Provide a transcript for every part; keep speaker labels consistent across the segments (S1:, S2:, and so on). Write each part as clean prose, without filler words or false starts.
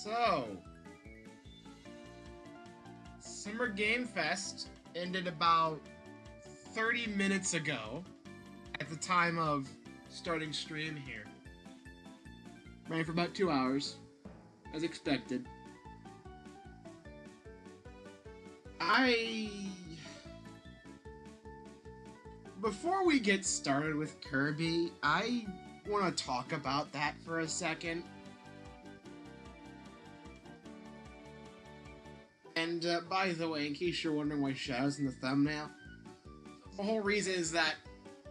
S1: So, Summer Game Fest ended about 30 minutes ago at the time of starting stream here. Ran for about 2 hours, as expected. Before we get started with Kirby, I want to talk about that for a second. And by the way, in case you're wondering why Shadow's in the thumbnail, the whole reason is that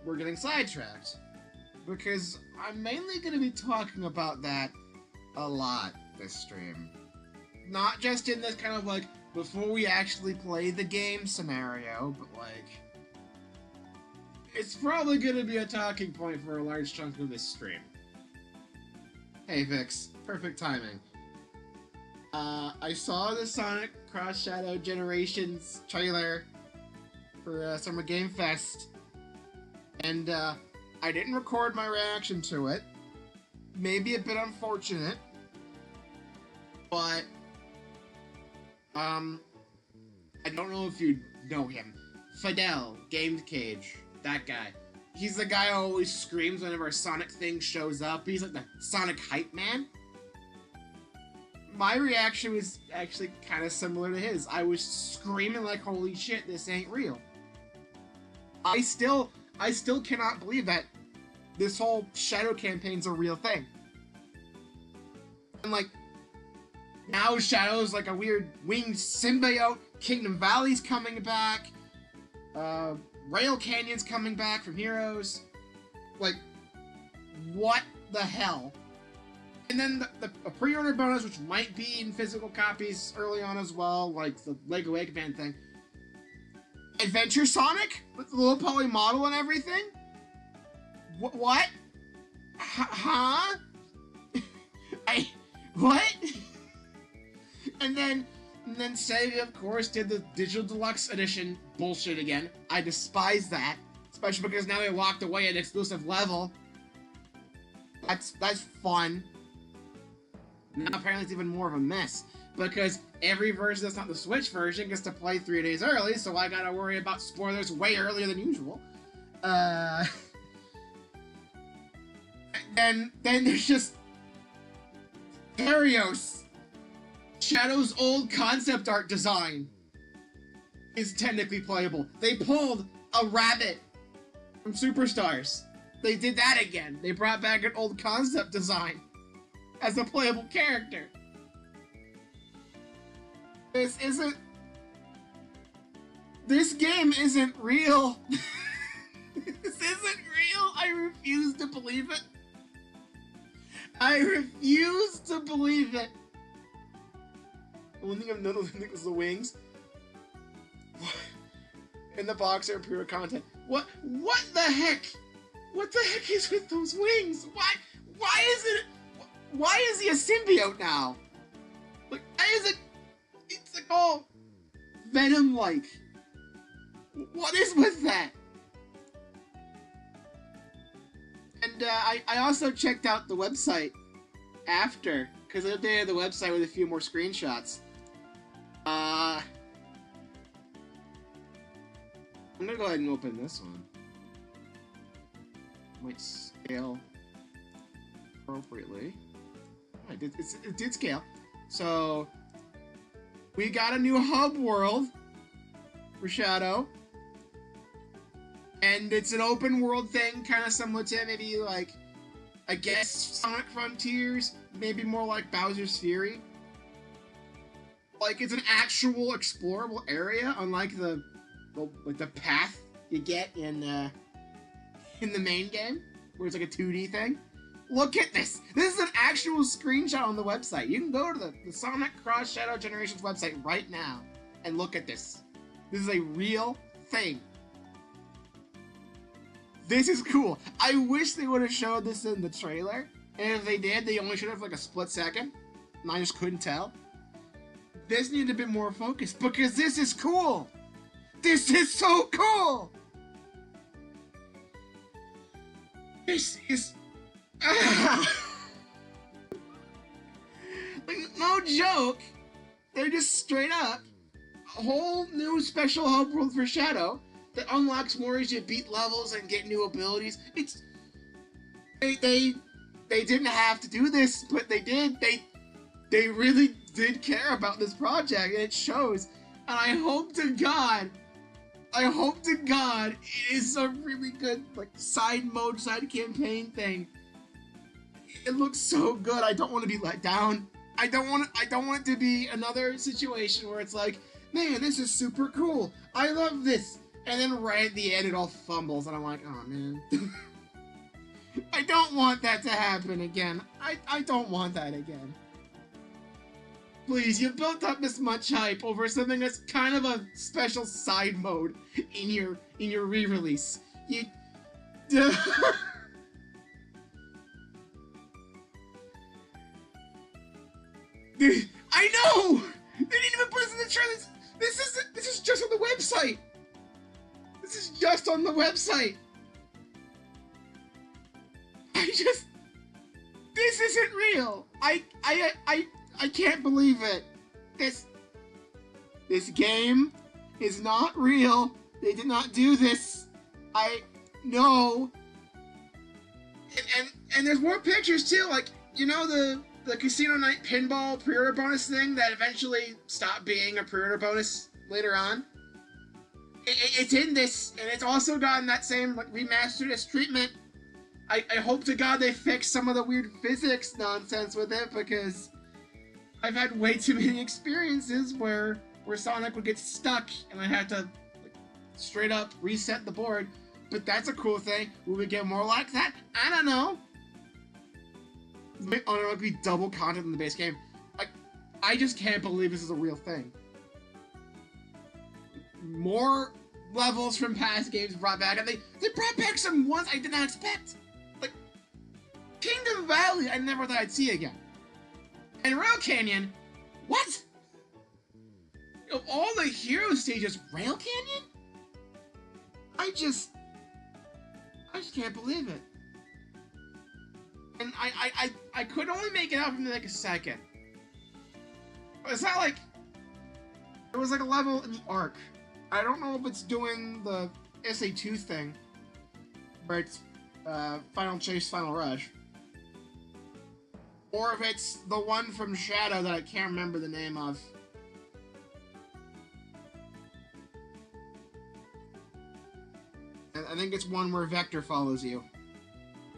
S1: we're getting sidetracked. Because I'm mainly going to be talking about that a lot this stream. Not just in this kind of like, before we actually play the game scenario, but like, it's probably going to be a talking point for a large chunk of this stream. Hey Vix, perfect timing. I saw the Sonic Cross Shadow Generations trailer for Summer Game Fest, and I didn't record my reaction to it. Maybe a bit unfortunate, but I don't know if you know him. Fidel, Games Cage, that guy. He's the guy who always screams whenever a Sonic thing shows up. He's like the Sonic hype man. My reaction was actually kind of similar to his. I was screaming like, holy shit, this ain't real. I still cannot believe that this whole Shadow campaign's a real thing. And like, now Shadow's like a weird winged symbiote, Kingdom Valley's coming back, Rail Canyon's coming back from Heroes. Like, what the hell? And then a pre-order bonus, which might be in physical copies early on as well, like the Lego Eggman thing. Adventure Sonic? With the little poly model and everything? What? Huh? What? And then Sega, of course, did the Digital Deluxe Edition bullshit again. I despise that. Especially because now they walked away at exclusive level. That's fun. Now apparently it's even more of a mess, because every version that's not the Switch version gets to play 3 days early, so I gotta worry about spoilers way earlier than usual. And then there's just Arios. Shadow's old concept art design is technically playable. They pulled a rabbit from Superstars. They did that again. They brought back an old concept design as a playable character. This game isn't real. This isn't real. I refuse to believe it. I refuse to believe it. The one thing I've noticed is the wings. In the box are pure content. What the heck? What the heck is with those wings? Why is he a symbiote now? Like, why is it? It's like all Venom-like. What is with that? And I also checked out the website after, because they updated the website with a few more screenshots. I'm gonna go ahead and open this one. Might scale appropriately. It did scale. So, we got a new hub world for Shadow. And it's an open world thing, kind of similar to maybe like, I guess, Sonic Frontiers, maybe more like Bowser's Fury. Like, it's an actual explorable area, unlike the path you get in the main game, where it's like a 2D thing. Look at this! This is an actual screenshot on the website. You can go to the Sonic Cross Shadow Generations website right now and look at this. This is a real thing. This is cool. I wish they would have showed this in the trailer. And if they did, they only showed it for like a split second. And I just couldn't tell. This needed a bit more focus because this is cool. This is so cool. This is... Like, no joke. They're just straight up a whole new special hub world for Shadow that unlocks more as you beat levels and get new abilities. It's they didn't have to do this, but they did. They really did care about this project, and it shows. And I hope to God it is a really good like side campaign thing. It looks so good. I don't want to be let down. I don't want it to be another situation where it's like, man, this is super cool. I love this. And then right at the end it all fumbles and I'm like, oh man. I don't want that to happen again. I don't want that again. Please, you built up this much hype over something that's kind of a special side mode in your re-release. You I know! They didn't even put this in the trailer. This is just on the website. This is just on the website. This isn't real. I can't believe it. This game is not real. They did not do this. I know. And there's more pictures too. Like, you know the Casino Night Pinball pre-order bonus thing that eventually stopped being a pre-order bonus later on? It's in this, and it's also gotten that same like remastered treatment. I hope to God they fix some of the weird physics nonsense with it, because I've had way too many experiences where Sonic would get stuck and I had to like, straight up reset the board. But that's a cool thing. Will we get more like that? I don't know. It'll be double content in the base game. I just can't believe this is a real thing. More levels from past games brought back, and they brought back some ones I did not expect. Like Kingdom Valley, I never thought I'd see again. And Rail Canyon, what? Of all the hero stages, Rail Canyon? I just can't believe it. And I could only make it out from like a second. It's not like it was like a level in the arc. I don't know if it's doing the SA2 thing, where it's Final Chase, Final Rush, or if it's the one from Shadow that I can't remember the name of. I think it's one where Vector follows you.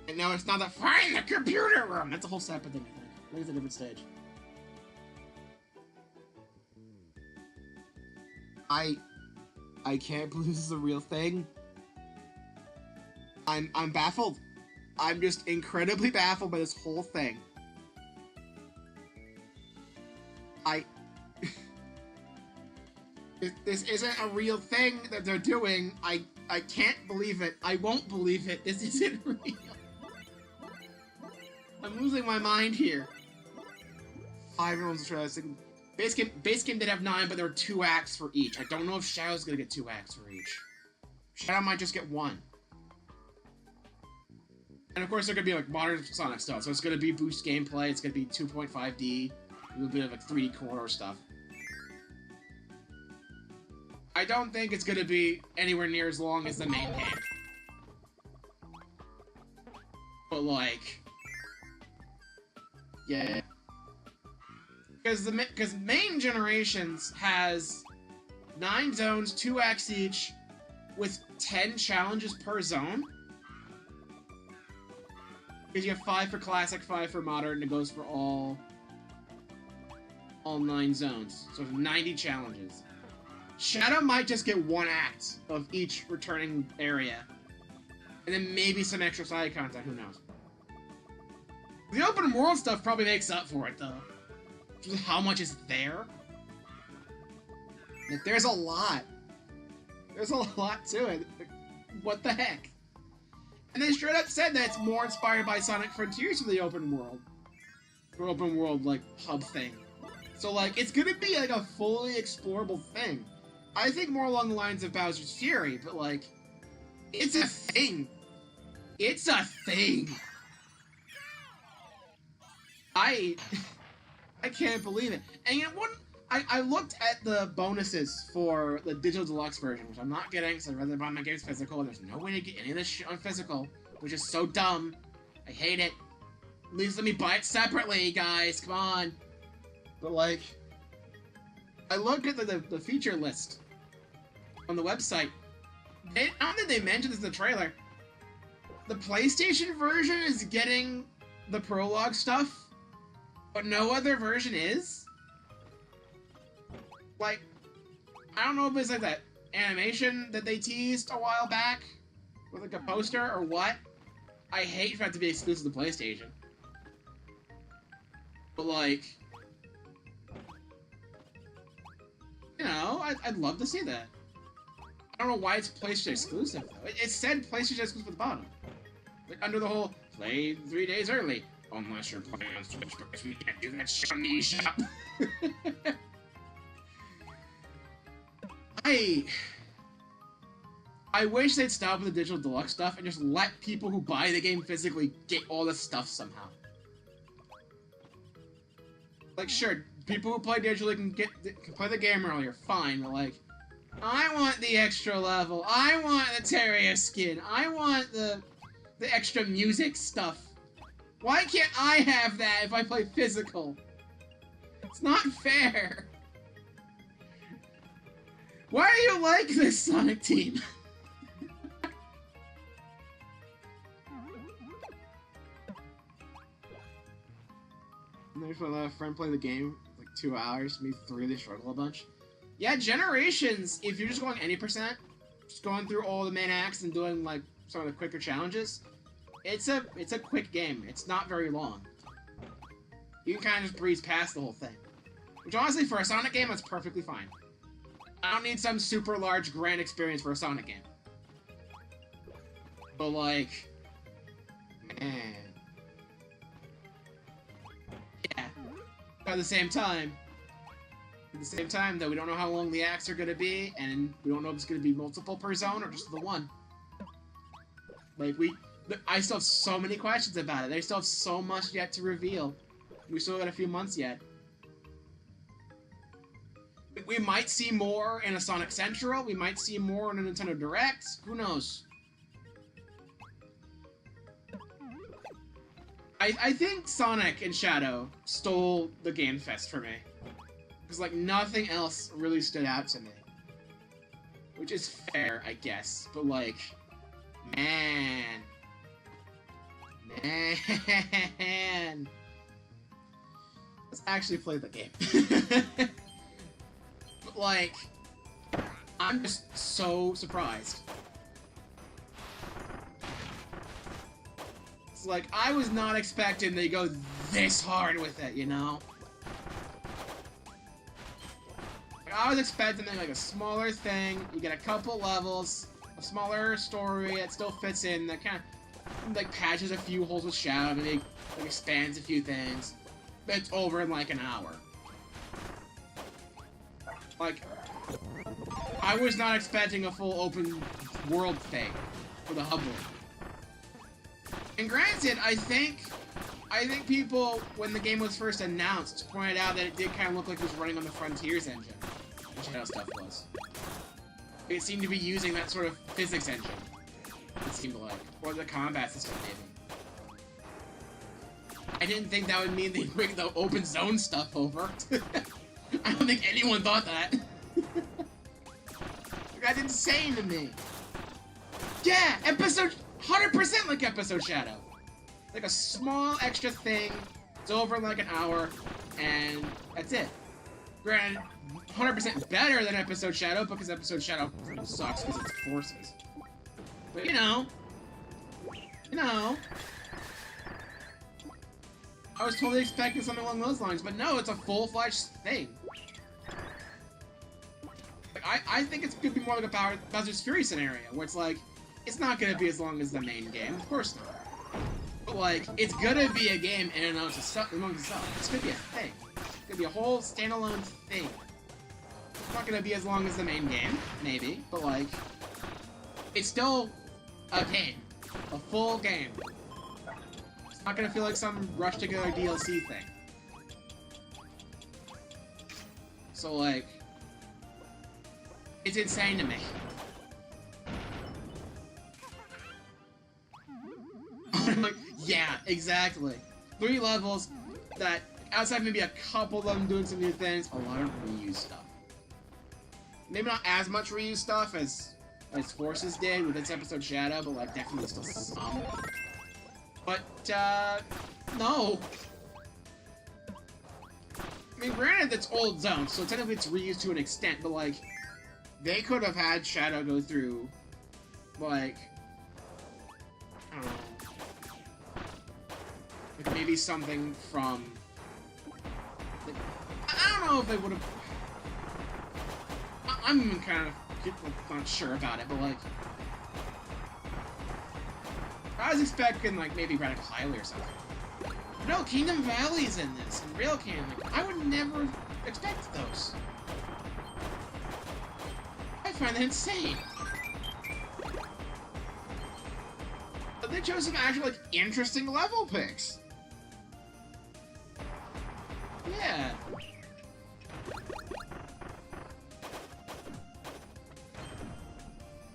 S1: And no, it's not the find the computer room. That's a whole separate thing. I think it's a different stage. I can't believe this is a real thing. I'm baffled. I'm just incredibly baffled by this whole thing. This isn't a real thing that they're doing. I can't believe it. I won't believe it. This isn't real. I'm losing my mind here. 5 rounds of interesting. Base game did have 9, but there were 2 acts for each. I don't know if Shadow's gonna get 2 acts for each. Shadow might just get 1. And of course, they're gonna be like modern Sonic stuff. So it's gonna be boost gameplay. It's gonna be 2.5D, a little bit of like 3D corridor stuff. I don't think it's gonna be anywhere near as long as the main game. But like, yeah. Because main Generations has 9 zones, 2 acts each, with 10 challenges per zone. Because you have 5 for Classic, 5 for Modern, and it goes for all 9 zones. So 90 challenges. Shadow might just get 1 act of each returning area. And then maybe some extra side content, who knows. The open world stuff probably makes up for it, though. Just how much is there? Like, there's a lot. There's a lot to it. Like, what the heck? And they straight up said that it's more inspired by Sonic Frontiers for the open world. Or open world, like, hub thing. So, like, it's gonna be, like, a fully explorable thing. I think more along the lines of Bowser's Fury, but, like, it's a thing. It's a thing. I can't believe it. And you know what? I looked at the bonuses for the digital deluxe version, which I'm not getting, so I'd rather buy my games physical. There's no way to get any of this shit on physical, which is so dumb. I hate it. At least let me buy it separately, guys. Come on. But, like, I looked at the feature list on the website. I don't think they mentioned this in the trailer. The PlayStation version is getting the prologue stuff, but no other version is. Like, I don't know if it's like that animation that they teased a while back with like a poster or what. I hate for it to be exclusive to PlayStation. But like, you know, I'd love to see that. I don't know why it's PlayStation exclusive though. It said PlayStation exclusive at the bottom. Like under the whole play 3 days early. Unless you're playing on Switch because we can't do that shit on the eShop. I wish they'd stop with the digital deluxe stuff and just let people who buy the game physically get all the stuff somehow. Like, sure, people who play digitally can play the game earlier, fine, but like, I want the extra level, I want the Terraria skin, I want the extra music stuff. Why can't I have that if I play physical? It's not fair. Why are you like this, Sonic Team? There's a friend play the game like 2 hours, me really struggle a bunch. Yeah, Generations, if you're just going any percent, just going through all the main acts and doing like some of the quicker challenges, it's a quick game. It's not very long. You can kind of just breeze past the whole thing. Which honestly, for a Sonic game, that's perfectly fine. I don't need some super large grand experience for a Sonic game. But like, man. Yeah. But at the same time, though, we don't know how long the acts are gonna be, and we don't know if it's gonna be multiple per zone or just the one. Like, I still have so many questions about it. They still have so much yet to reveal. We still got a few months yet. We might see more in a Sonic Central. We might see more in a Nintendo Direct. Who knows? I think Sonic and Shadow stole the Game Fest for me. Because, like, nothing else really stood out to me. Which is fair, I guess. But, like, man. Let's actually play the game. But, like, I'm just so surprised. It's like, I was not expecting they go this hard with it, you know? Like, I was expecting like a smaller thing, you get a couple levels, a smaller story that still fits in, that kind of, like, patches a few holes with Shadow, maybe like, expands a few things. But it's over in like an hour. Like, I was not expecting a full open world thing for the hub world. And granted, I think people, when the game was first announced, pointed out that it did kind of look like it was running on the Frontiers engine, which Shadow stuff was. It seemed to be using that sort of physics engine, it seemed like, or the combat system maybe. I didn't think that would mean they'd bring the open zone stuff over. I don't think anyone thought that. That's insane to me. Yeah, episode 100% like episode Shadow. Like a small extra thing. It's over in like an hour, and that's it. Granted, 100% better than episode Shadow because episode Shadow sucks because it's forces. But you know. I was totally expecting something along those lines, but no, it's a full-fledged thing. Like, I think it's gonna be more like a Bowser's Fury scenario, where it's like, it's not gonna be as long as the main game, of course not. But like, it's gonna be a game in and of itself. It's gonna be a thing. It's gonna be a whole standalone thing. It's not gonna be as long as the main game, maybe, but like, it's still a game. A full game. It's not gonna feel like some rush together DLC thing. So, like, it's insane to me. I'm like, yeah, exactly. 3 levels that, outside maybe a couple of them doing some new things, a lot of reuse stuff. Maybe not as much reuse stuff as Forces did with its episode Shadow, but like definitely still some. But, no. I mean, granted, it's old zones, so technically it's reused to an extent, but like, they could have had Shadow go through, like, I don't know, like maybe something from, like, I don't know if they would have, I'm kind of not sure about it, but like, I was expecting like maybe Radical Highway or something. No, Kingdom Valley's in this, and Rail Canyon. Like, I would never expect those. I find that insane. But they chose some actually like interesting level picks. Yeah.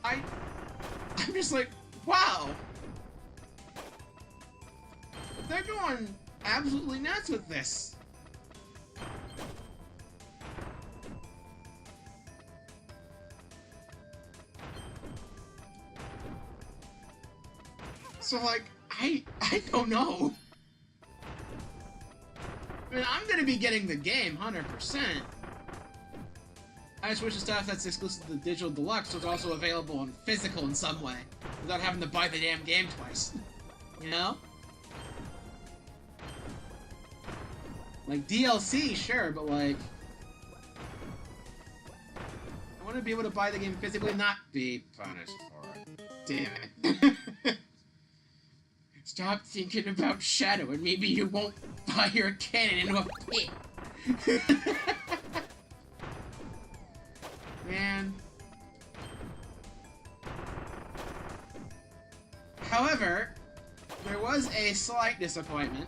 S1: I'm just like, wow. They're going absolutely nuts with this. So like, I don't know. I mean, I'm gonna be getting the game 100%. I just wish the stuff that's exclusive to the digital deluxe was also available in physical in some way, without having to buy the damn game twice. You know? Like, DLC, sure, but like, I want to be able to buy the game physically and not be punished for it. Damn it. Stop thinking about Shadow and maybe you won't buy your cannon into a pit. Man. However, there was a slight disappointment.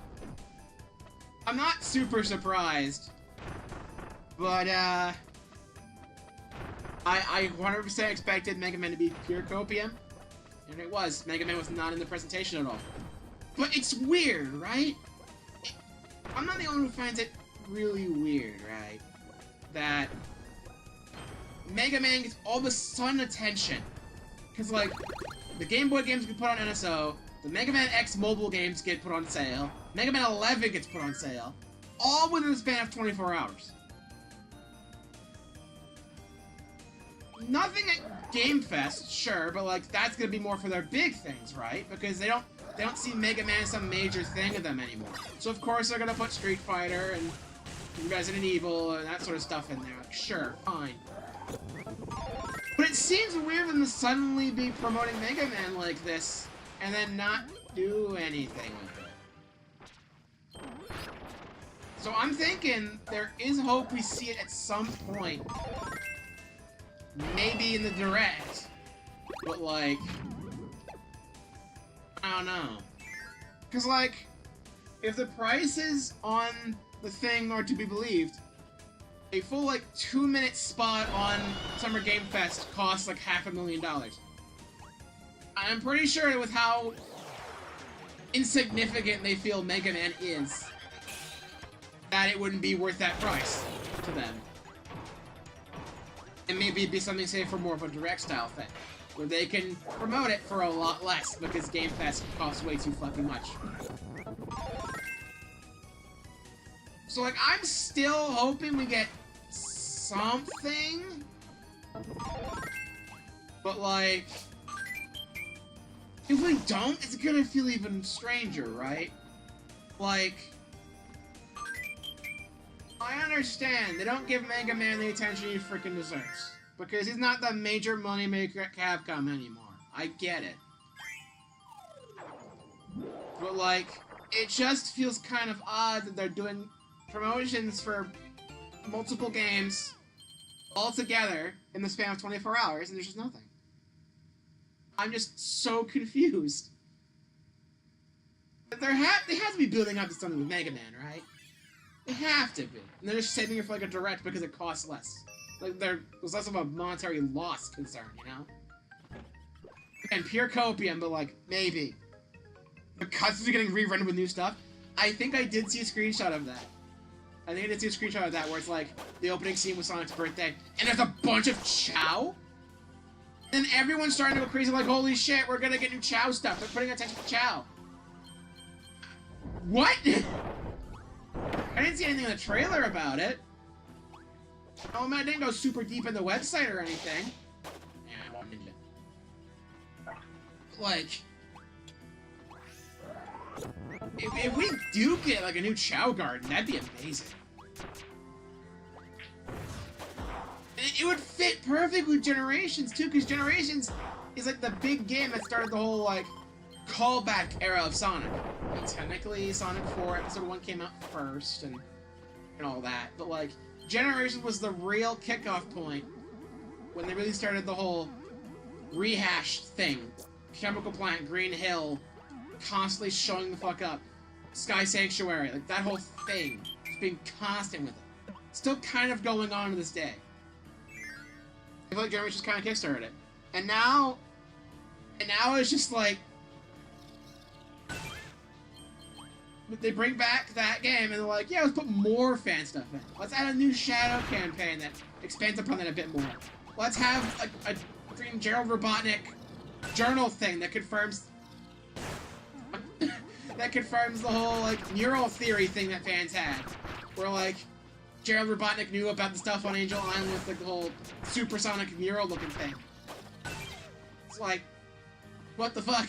S1: I'm not super surprised, but I 100% expected Mega Man to be pure copium, and it was. Mega Man was not in the presentation at all. But it's weird, right? I'm not the only one who finds it really weird, right? That Mega Man gets all the sudden attention. Because, like, the Game Boy games get put on NSO, the Mega Man X mobile games get put on sale, Mega Man 11 gets put on sale, all within the span of 24 hours. Nothing at Game Fest, sure, but like that's gonna be more for their big things, right? Because they don't see Mega Man as some major thing of them anymore. So of course they're gonna put Street Fighter and Resident Evil and that sort of stuff in there. Like, sure, fine. But it seems weird for them to suddenly be promoting Mega Man like this and then not do anything with it. So I'm thinking there is hope we see it at some point. Maybe in the Direct. But like, I don't know. Because like, if the prices on the thing are to be believed, a full like 2-minute spot on Summer Game Fest costs like $500,000. I'm pretty sure with how insignificant they feel Mega Man is, that it wouldn't be worth that price to them. And maybe it'd be something, say, for more of a direct style thing, where they can promote it for a lot less, because Game Pass costs way too fucking much. So, like, I'm still hoping we get something, but, like, if we don't, it's gonna feel even stranger, right? Like, I understand, they don't give Mega Man the attention he freaking deserves, because he's not the major moneymaker at Capcom anymore. I get it. But, like, it just feels kind of odd that they're doing promotions for multiple games all together in the span of 24 hours, and there's just nothing. I'm just so confused. But they have to be building up to something with Mega Man, right? They have to be. And they're just saving it for like a direct because it costs less. Like there's less of a monetary loss concern, you know? And pure copium, but like, maybe. Because they're getting rerun with new stuff. I think I did see a screenshot of that. I think I did see a screenshot of that where it's like the opening scene with Sonic's birthday, and there's a bunch of Chow. And everyone's starting to go crazy, like, holy shit, we're gonna get new Chow stuff. They're putting attention to Chow. What? I didn't see anything in the trailer about it. Oh man, I didn't go super deep in the website or anything. Yeah, I won't need it. Like, if we do get like a new Chow Garden, that'd be amazing. It would fit perfectly with Generations too, because Generations is like the big game that started the whole like callback era of Sonic. I mean, technically, Sonic 4 Episode 1 came out first and all that, but like Generations was the real kickoff point when they really started the whole rehashed thing. Chemical Plant, Green Hill, constantly showing the fuck up. Sky Sanctuary, like that whole thing. Just being constant with it. Still kind of going on to this day. I feel like Generations kind of kickstarted it. And now it's just like... They bring back that game and they're like, yeah, let's put more fan stuff in. Let's add a new Shadow campaign that expands upon that a bit more. Let's have a freaking Gerald Robotnik journal thing that confirms... that confirms the whole, like, neural theory thing that fans had. Where, like, Gerald Robotnik knew about the stuff on Angel Island with, like, the whole supersonic neural looking thing. It's like, what the fuck?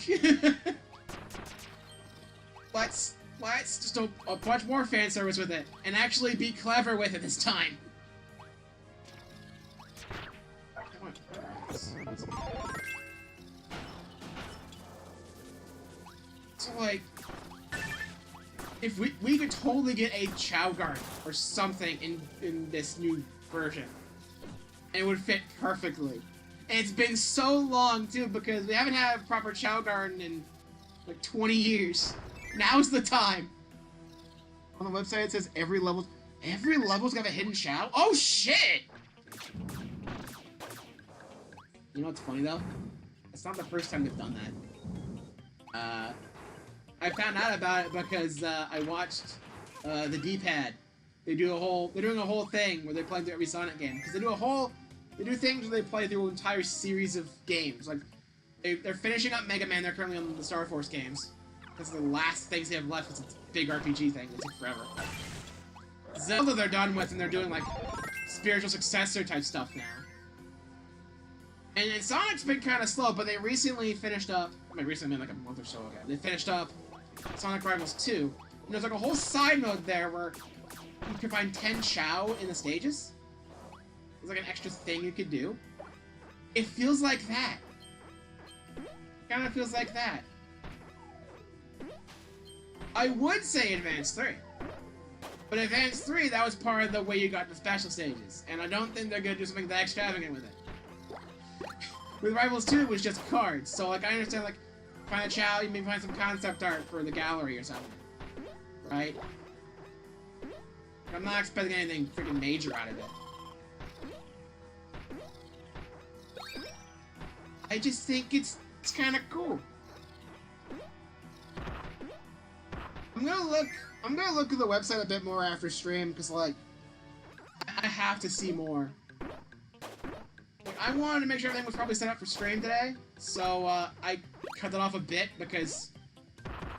S1: Let's just a bunch more fan service with it, and actually be clever with it this time. So, like, if we could totally get a Chow Garden or something in this new version, it would fit perfectly. And it's been so long too, because we haven't had a proper Chow Garden in like 20 years. Now's the time. On the website it says every level's got a hidden Chow. Oh shit! You know what's funny though? It's not the first time they've done that. I found out about it because I watched the D-pad. They're doing a whole thing where they're playing through every Sonic game. Because they do things where they play through an entire series of games. Like they're finishing up Mega Man. They're currently on the Star Force games. That's the last things they have left. It's a big RPG thing. It's forever. Zelda they're done with, and they're doing like spiritual successor type stuff now. And Sonic's been kind of slow, but they recently finished up. I mean, recently, like a month or so ago, they finished up Sonic Rivals 2. And there's like a whole side mode there where you can find 10 Chow in the stages. There's like an extra thing you could do. It feels like that. Kind of feels like that. I would say Advance 3. But Advance 3, that was part of the way you got the special stages. And I don't think they're going to do something that extravagant with it. With Rivals 2, it was just cards. So, like, I understand, like, find a Chow, you may find some concept art for the gallery or something. Right? But I'm not expecting anything freaking major out of it. I just think it's kind of cool. I'm gonna look at the website a bit more after stream, because, like, I have to see more. I wanted to make sure everything was probably set up for stream today, so I cut that off a bit because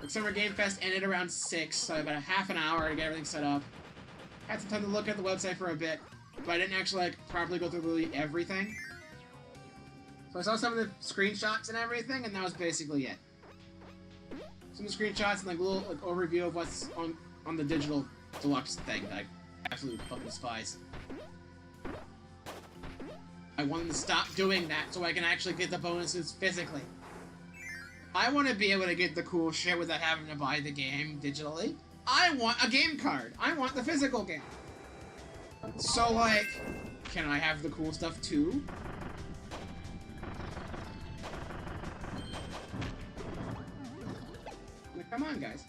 S1: like, Summer Game Fest ended around 6, so I had about a half an hour to get everything set up. Had some time to look at the website for a bit, but I didn't actually like properly go through really everything. So I saw some of the screenshots and everything, and that was basically it. Some of the screenshots and like a little like, overview of what's on the digital deluxe thing that I absolutely fucking despise. I want them to stop doing that so I can actually get the bonuses physically. I want to be able to get the cool shit without having to buy the game digitally. I want a game card. I want the physical game. So, like, can I have the cool stuff too? Like, come on, guys.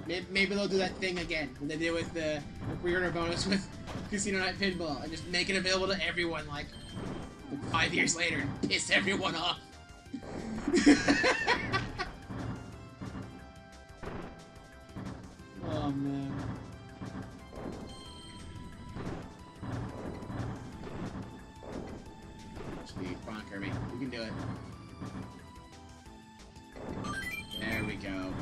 S1: Maybe they'll do that thing again, when they did with the pre-order bonus with Casino Night Pinball, and just make it available to everyone, like 5 years later, and piss everyone off. Oh, man. Speed. Come on, Kirby. You can do it. There we go.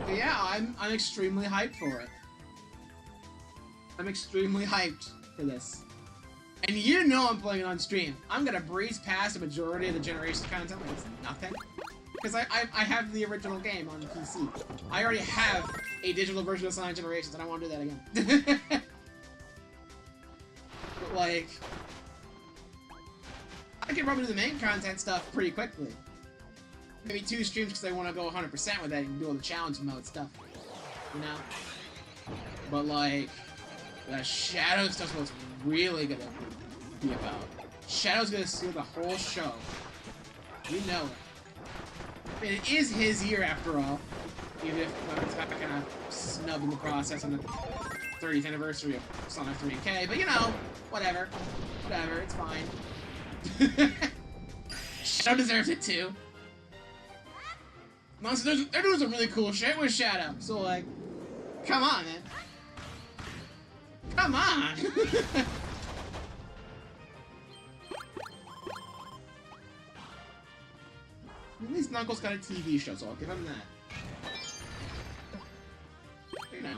S1: But yeah, I'm extremely hyped for it. I'm extremely hyped for this. And you know I'm playing it on stream. I'm gonna breeze past the majority of the Generations content like it's nothing. Because I have the original game on PC. I already have a digital version of Sonic Generations, and I want to do that again. But like, I can probably do the main content stuff pretty quickly. Maybe 2 streams because I want to go 100% with it and do all the challenge mode stuff. You know? But like, the Shadow stuff's what's really gonna be about. Shadow's gonna steal the whole show. You know it. I mean, it is his year after all. Even if it's kind of snubbed in the process on the 30th anniversary of Sonic 3K. But you know, whatever. Whatever, it's fine. Shadow deserves it too. Honestly, they're doing some really cool shit with Shadow. So like, come on, man. Come on! At least Knuckles got a TV show, so I'll give him that. You know.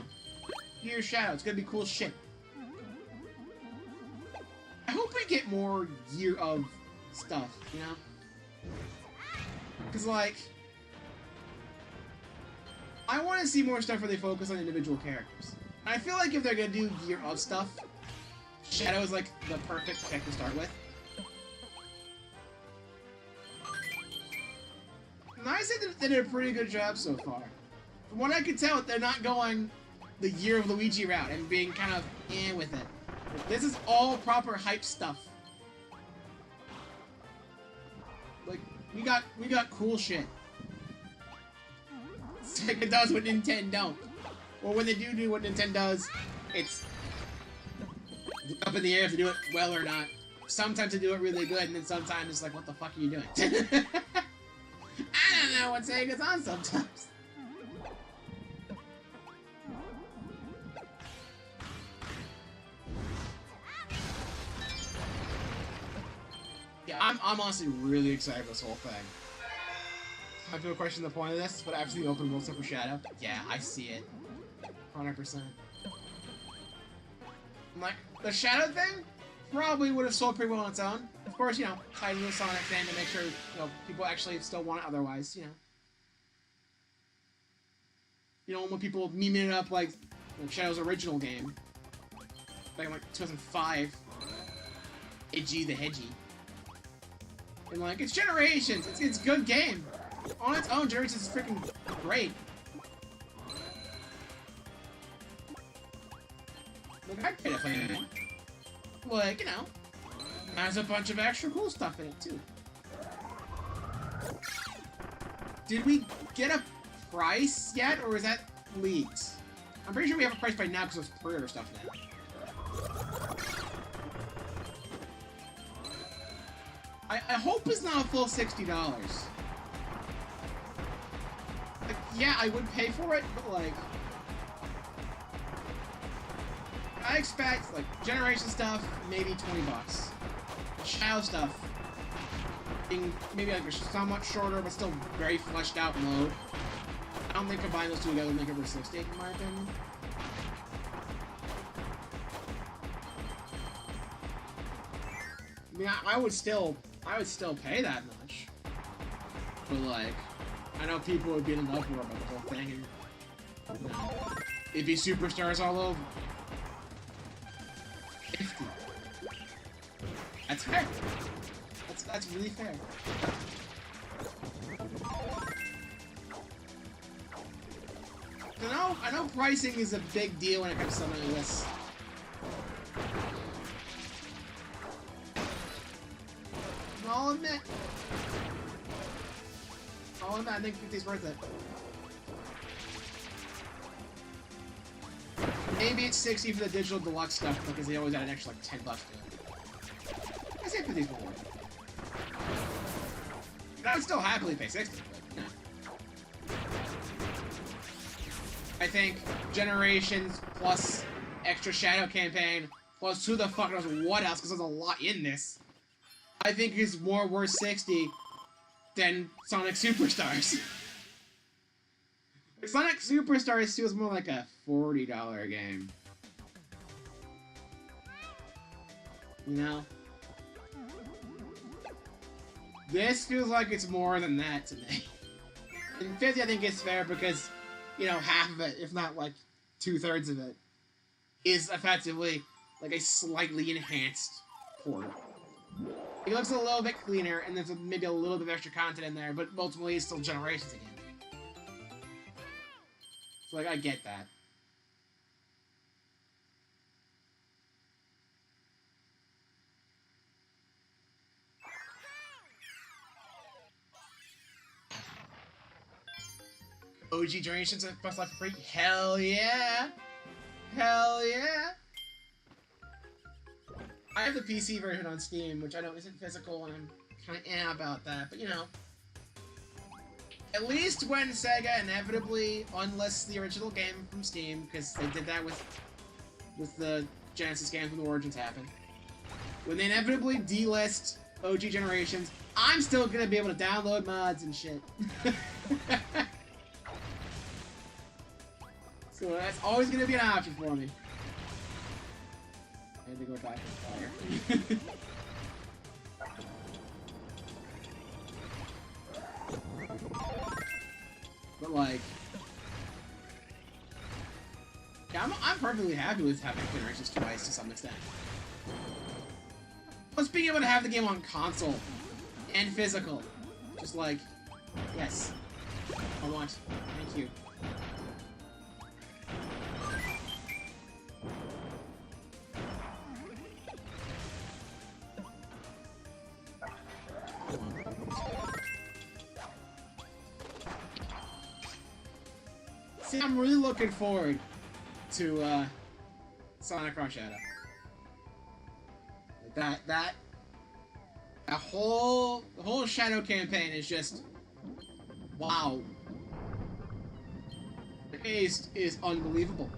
S1: Here's Shadow, it's gonna be cool shit. I hope we get more Year of stuff, you know? Because, like, I want to see more stuff where they focus on individual characters. I feel like if they're gonna do Year of stuff, Shadow is like the perfect pick to start with. And I said that they did a pretty good job so far. From what I could tell, they're not going the Year of Luigi route and being kind of with it. This is all proper hype stuff. Like, we got cool shit. Sega does what Nintendo don't. Or when they do what Nintendo does, it's up in the air if they do it well or not. Sometimes they do it really good, and then sometimes it's like, what the fuck are you doing? I don't know what Sega's on sometimes. Yeah, I'm honestly really excited for this whole thing. I have to question the point of this, but I've seen the open world stuff for Shadow. Yeah, I see it. 100%. Like, the Shadow thing probably would have sold pretty well on its own. Of course, you know, tied to the Sonic fan to make sure, you know, people actually still want it otherwise, you know. You know, when people memeing it up like Shadow's original game, back in like 2005, Edgy the Hedgy. And like, it's Generations, it's a good game. On its own, Generations is freaking great. Look, I'd pay to play it. Like, you know, has a bunch of extra cool stuff in it, too. Did we get a price yet, or is that leaked? I'm pretty sure we have a price by now because it's pre-order stuff now. I hope it's not a full $60. Like, yeah, I would pay for it, but like, I expect, like, Generation stuff, maybe $20. Shadow stuff, being maybe like a somewhat shorter, but still very fleshed out mode. I don't think combine those two together would make it for 60, in my opinion. I mean, I would still pay that much. But like, I know people would be in love more about the whole thing, and you know, it'd be superstars all over. 50. That's fair. That's really fair. I know pricing is a big deal when it comes to something like this. I'll admit. Oh, no, I think 50's worth it. Maybe it's 60 for the digital deluxe stuff because they always add an extra like $10 to it. I say 50's more worth it. I would still happily pay 60, but no. I think Generations plus extra Shadow Campaign plus who the fuck knows what else, because there's a lot in this, I think is more worth 60 than Sonic Superstars. Sonic Superstars feels more like a $40 game. You know? This feels like it's more than that to me. And 50 I think is fair because, you know, half of it, if not like 2/3 of it, is effectively like a slightly enhanced port. It looks a little bit cleaner, and there's maybe a little bit of extra content in there, but ultimately it's still Generations again. So, like, I get that. OG Generations at Best Life Free? Hell yeah! Hell yeah! I have the PC version on Steam, which I know isn't physical, and I'm kind of about that, but you know. At least when Sega inevitably unlists the original game from Steam, because they did that with the Genesis games when the Origins happened. When they inevitably delist OG Generations, I'm still gonna be able to download mods and shit. So that's always gonna be an option for me. I had to go back and fire. But like, yeah, I'm perfectly happy with having Generations twice to some extent. Plus being able to have the game on console and physical, just like, yes, I want. Thank you. See, I'm really looking forward to Sonic Cross Shadow. Like the whole Shadow campaign is just wow. It is unbelievable.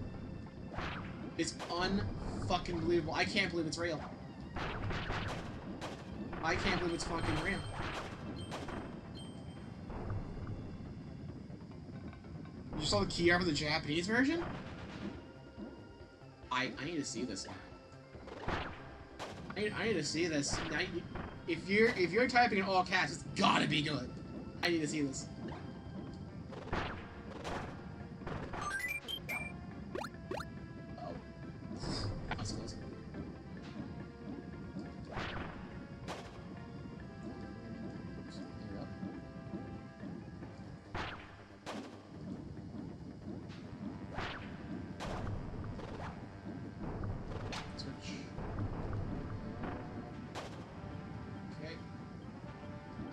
S1: It's unfucking believable. I can't believe it's real. I can't believe it's fucking real. You saw the key art for the Japanese version? I need to see this now. I need to see this. If you're typing in all caps, it's gotta be good. I need to see this. Oh. That was close.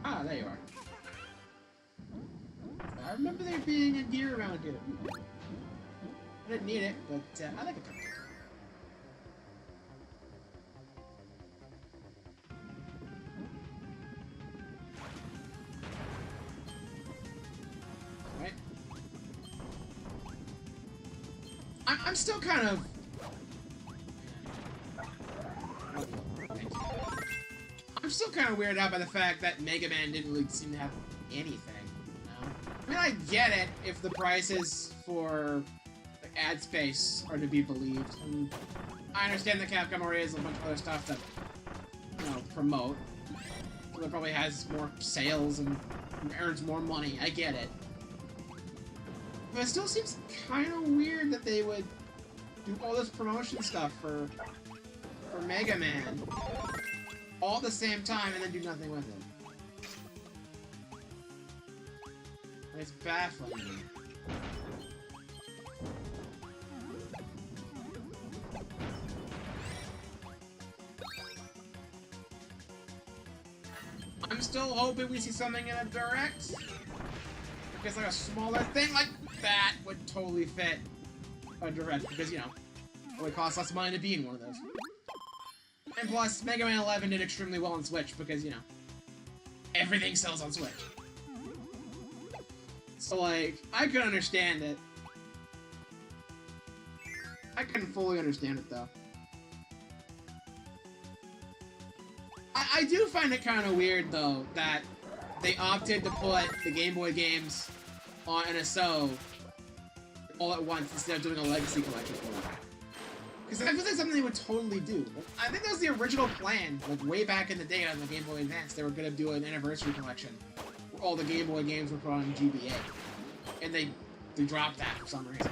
S1: Ah, there you are. I remember there being a gear around here. I didn't need it, but I like it. Alright. I'm still kind of... I'm still kind of weirded out by the fact that Mega Man didn't really seem to have anything, you know? I mean, I get it if the prices for the ad space are to be believed. And I understand that Capcom already has a bunch of other stuff that, you know, promote. So it probably has more sales and earns more money. I get it. But it still seems kind of weird that they would do all this promotion stuff for Mega Man all at the same time and then do nothing with it. It's baffling me. I'm still hoping we see something in a Direct. because like a smaller thing like that would totally fit a direct, because, you know, it would cost less money to be in one of those. And plus, Mega Man 11 did extremely well on Switch because, you know, everything sells on Switch. So, like, I could understand it. I couldn't fully understand it, though. I do find it kind of weird, though, that they opted to put the Game Boy games on NSO all at once instead of doing a Legacy collection for them. Because I feel like something they would totally do. I think that was the original plan, like way back in the day on the Game Boy Advance. They were going to do an anniversary collection where all the Game Boy games were put on GBA. And they dropped that for some reason.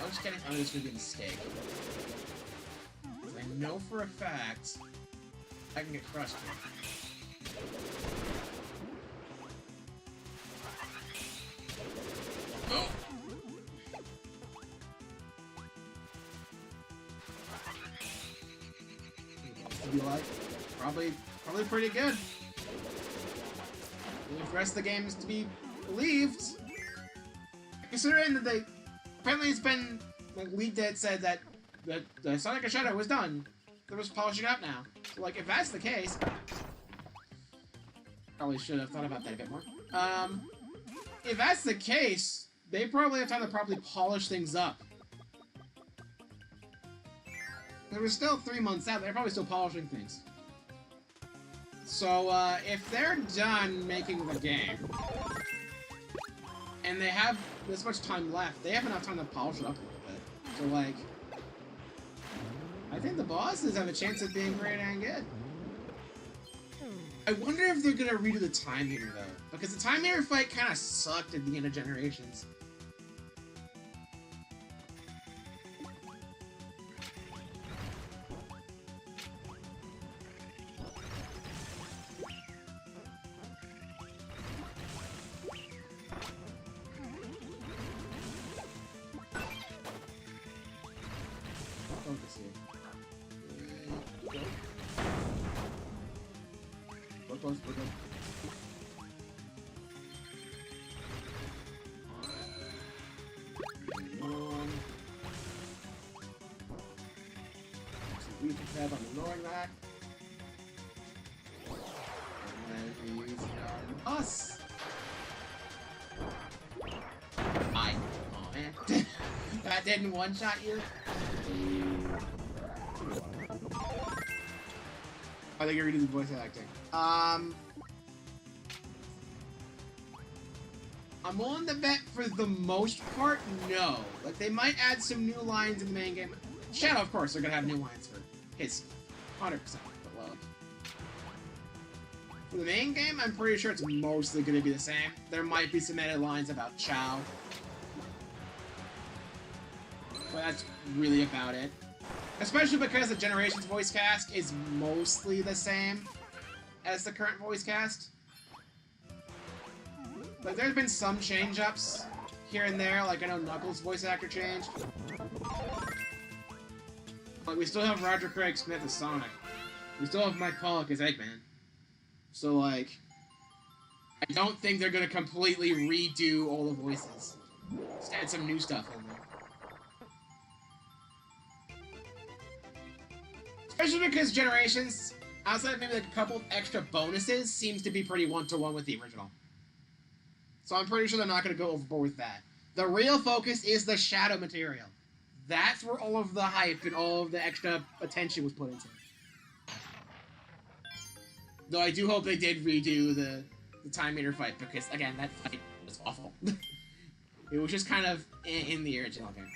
S1: I'm just kidding. I'm just gonna be a mistake. I know for a fact I can get crushed here. Oh! To be like, probably pretty good. And if the rest of the game is to be believed, considering that they apparently it's been like leaked that said that the Sonic and Shadow was done. They're just polishing up now. So, like, if that's the case, probably should have thought about that a bit more. If that's the case, they probably have time to properly polish things up. There was still 3 months out. They're probably still polishing things. So, if they're done making the game, and they have this much time left, they have enough time to polish it up a little bit. So, like, I think the bosses have a chance of being pretty dang good. I wonder if they're gonna redo the Time Eater, though. Because the Time Eater fight kind of sucked at the end of Generations. Focus here. We're close, we're good. We can have on ignoring that. And then he's on us. Oh man. That didn't one-shot you? I think you're redoing voice acting. I'm willing to bet for the most part, no. Like, they might add some new lines in the main game. Shadow, of course, they're gonna have new lines for his 100%. But, well, for the main game, I'm pretty sure it's mostly gonna be the same. There might be some added lines about Chao. But that's really about it. Especially because the Generations voice cast is mostly the same as the current voice cast. Like, there's been some change-ups here and there, like I know Knuckles' voice actor changed. But we still have Roger Craig Smith as Sonic. We still have Mike Pollock as Eggman. So, like, I don't think they're gonna completely redo all the voices. Just add some new stuff in there. Especially because Generations, outside of maybe like a couple of extra bonuses, seems to be pretty one-to-one with the original. So I'm pretty sure they're not going to go overboard with that. The real focus is the Shadow material. That's where all of the hype and all of the extra attention was put into. Though I do hope they did redo the Time Eater fight, because, again, that fight was awful. It was just kind of in the original game.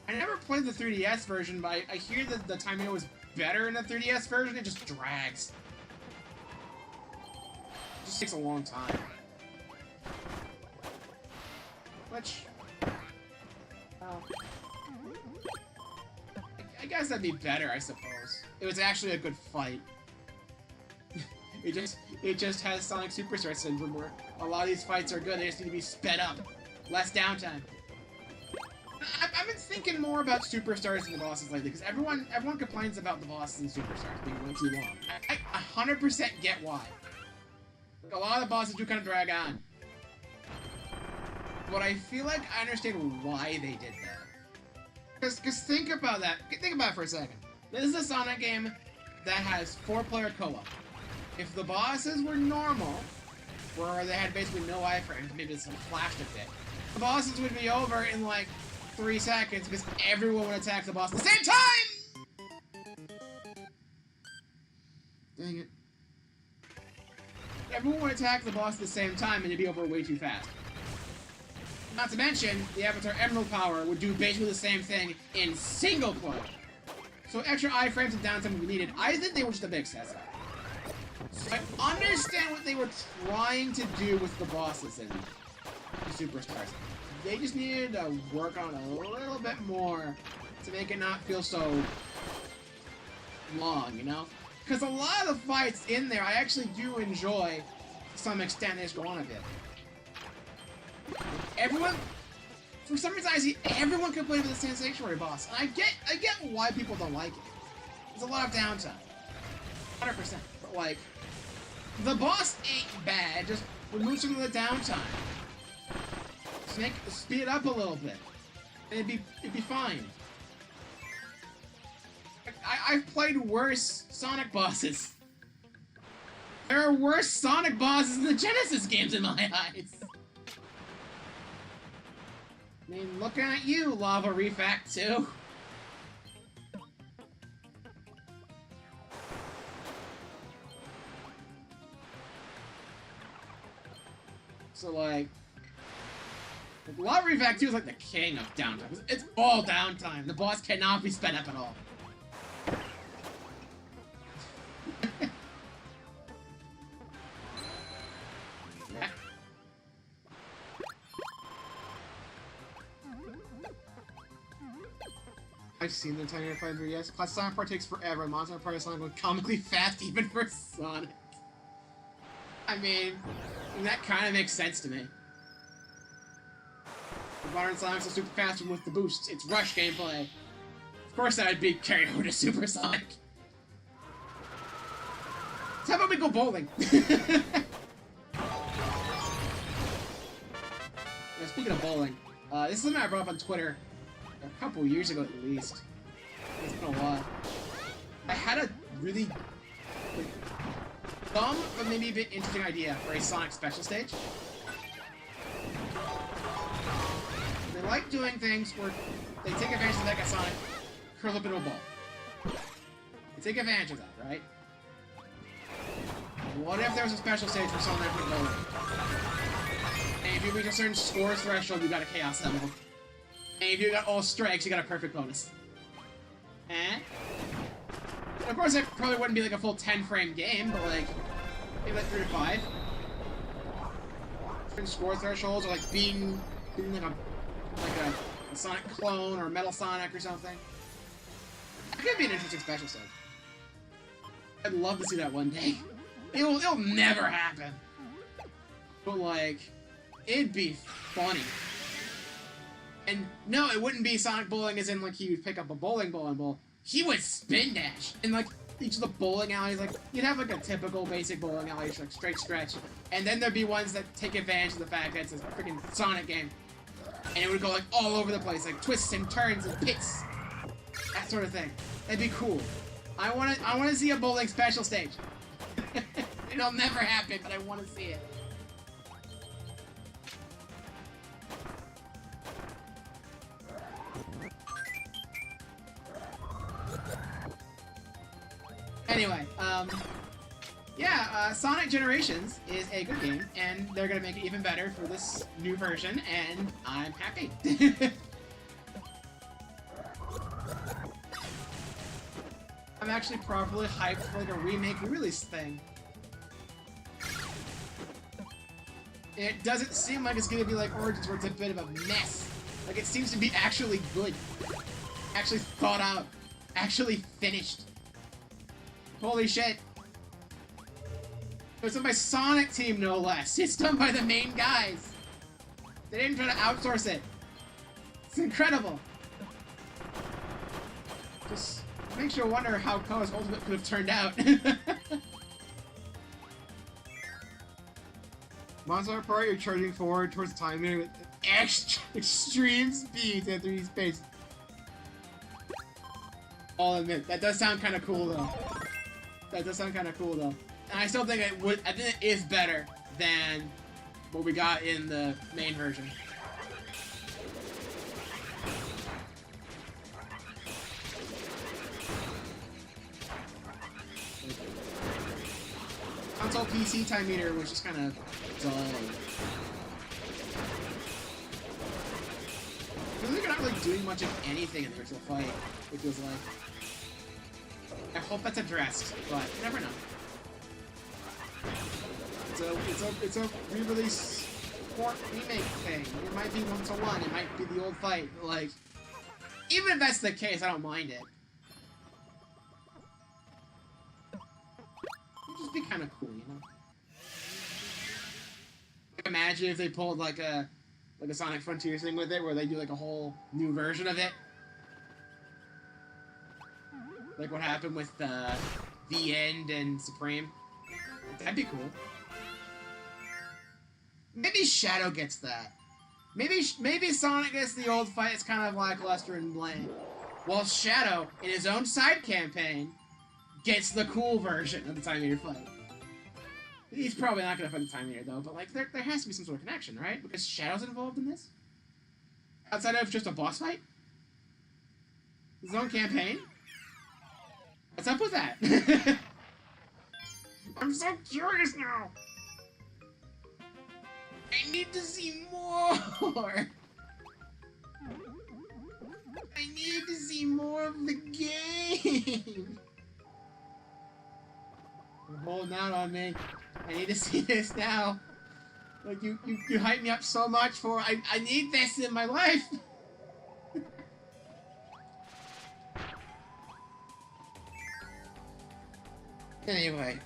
S1: I never played the 3DS version, but I hear that the Time Eater was better in the 3DS version. It just drags. It just takes a long time. Which... I guess that'd be better, I suppose. It was actually a good fight. It just has Sonic Superstar Syndrome where A lot of these fights are good, they just need to be sped up. Less downtime. I've been thinking more about Superstars than the bosses lately, because everyone complains about the bosses in Superstars being way too long. I 100% get why. A lot of the bosses do kind of drag on. But I feel like I understand why they did that. Because think about that. Think about it for a second. This is a Sonic game that has 4-player co-op. If the bosses were normal, where they had basically no iframes, maybe some flashed a bit, the bosses would be over in like 3 seconds because everyone would attack the boss at the same time! Dang it. Everyone would attack the boss at the same time and it'd be over way too fast. Not to mention, the Avatar Emerald Power would do basically the same thing in single player. So extra iframes and downtime would be needed. I think they were just a bit excessive. So I understand what they were trying to do with the bosses in the Superstars. They just needed to work on a little bit more to make it not feel so long, you know? Because a lot of the fights in there I actually do enjoy to some extent. They just go on a bit. Everyone, for some reason I see everyone complain about the Sand Sanctuary boss. And I get why people don't like it. There's a lot of downtime. 100%. But like, the boss ain't bad, just remove some of the downtime. Just speed it up a little bit. And it'd be fine. I've played worse Sonic bosses. There are worse Sonic bosses in the Genesis games in my eyes. I mean, looking at you, Lava Reef Act 2. So, like, Lava Reef Act 2 is like the king of downtime. It's all downtime. The boss cannot be sped up at all. I've seen the entire fight 3DS. Class Sonic part takes forever. Monster part of Sonic went comically fast even for Sonic. I mean, that kind of makes sense to me. The modern Sonic's a super fast one with the boosts. It's rush gameplay. Of course that would be carried over to Super Sonic. So how about we go bowling? Yeah, speaking of bowling, this is something I brought up on Twitter a couple years ago at least. It's been a while. I had a really like, dumb but maybe a bit interesting idea for a Sonic special stage. They like doing things where they take advantage of that guy Sonic, curl up into a ball. They take advantage of that, right? What if there was a special stage for Sonic with bowling? And if you reach a certain score threshold, you got a Chaos Emerald. And if you got all strikes, you got a perfect bonus. Eh? And of course, it probably wouldn't be like a full 10-frame game, but like, maybe like 3 to 5. Certain score thresholds, or like being like a Sonic clone or Metal Sonic or something. That could be an interesting special stage. I'd love to see that one day. It'll never happen. But like, it'd be funny. And no, it wouldn't be Sonic bowling as in like he would pick up a bowling ball. He would spin dash. And like each of the bowling alleys, like you'd have like a typical basic bowling alley, like straight stretch. And then there'd be ones that take advantage of the fact that it's a freaking Sonic game. And it would go like all over the place, like twists and turns and pits. That sort of thing. That'd be cool. I wanna see a bowling special stage. It'll never happen, but I wanna see it. Anyway, yeah, Sonic Generations is a good game, and they're gonna make it even better for this new version, and I'm happy. I'm actually properly hyped for like a remake release thing. It doesn't seem like it's gonna be like Origins where it's a bit of a mess. Like it seems to be actually good. Actually thought out. Actually finished. Holy shit. It's done by Sonic Team, no less. It's done by the main guys. They didn't try to outsource it. It's incredible. Just makes you wonder how Color's Ultimate could have turned out. Monster Party, you're charging forward towards the time limit with extreme speed in 3D space. I'll admit, that does sound kind of cool though. That does sound kind of cool though. And I still think I think it is better than what we got in the main version. Console PC time meter was just kind of dull. I feel like you're not really doing much of anything in the original fight, it feels like. I hope that's addressed, but you never know. It's a re-release port remake thing. It might be 1-to-1, it might be the old fight, but like, even if that's the case, I don't mind it. It'd just be kind of cool, you know? Imagine if they pulled like a Sonic Frontiers thing with it, where they do like a whole new version of it. Like what happened with The End and Supreme. That'd be cool. Maybe Shadow gets that. Maybe Sonic gets the old fight. It's kind of lackluster and bland. While Shadow, in his own side campaign, gets the cool version of the Time Meter fight. He's probably not gonna fight the Time Meter though, but like there has to be some sort of connection, right? Because Shadow's involved in this? Outside of just a boss fight? His own campaign? What's up with that? I'm so curious now! I need to see more! I need to see more of the game! You're holding out on me. I need to see this now. Like, you hyped me up so much for... I need this in my life! Anyway,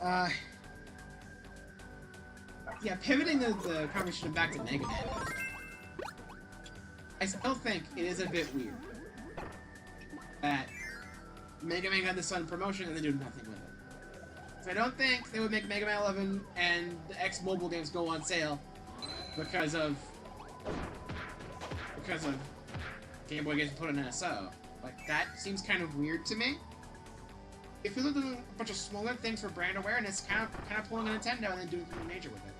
S1: yeah, pivoting the conversation back to Mega Man. I still think it is a bit weird that Mega Man got this on promotion and they do nothing with it. So I don't think they would make Mega Man 11 and the X mobile games go on sale because of Game Boy games put on NSO. Like, that seems kind of weird to me. If you're doing a bunch of smaller things for brand awareness, kind of pulling a Nintendo and then doing something major with it.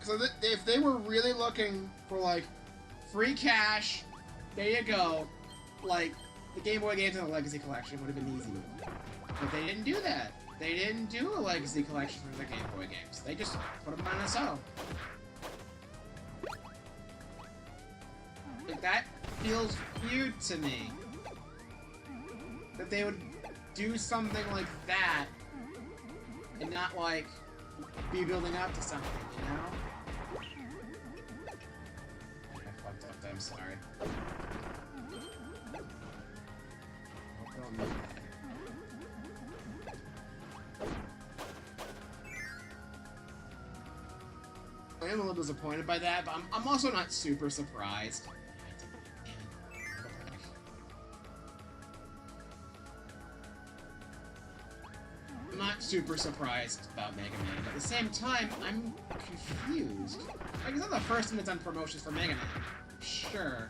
S1: So if they were really looking for like free cash, there you go. Like the Game Boy games in the Legacy Collection would have been easy. But they didn't do that. They didn't do a Legacy Collection for the Game Boy games. They just put them on NSO. Like, that feels weird to me. That they would do something like that and not like be building up to something, you know? I fucked up, I'm sorry. I am a little disappointed by that, but I'm also not super surprised. I'm not super surprised about Mega Man, but at the same time, I'm confused. Like, it's not the first time it's done promotions for Mega Man. Sure.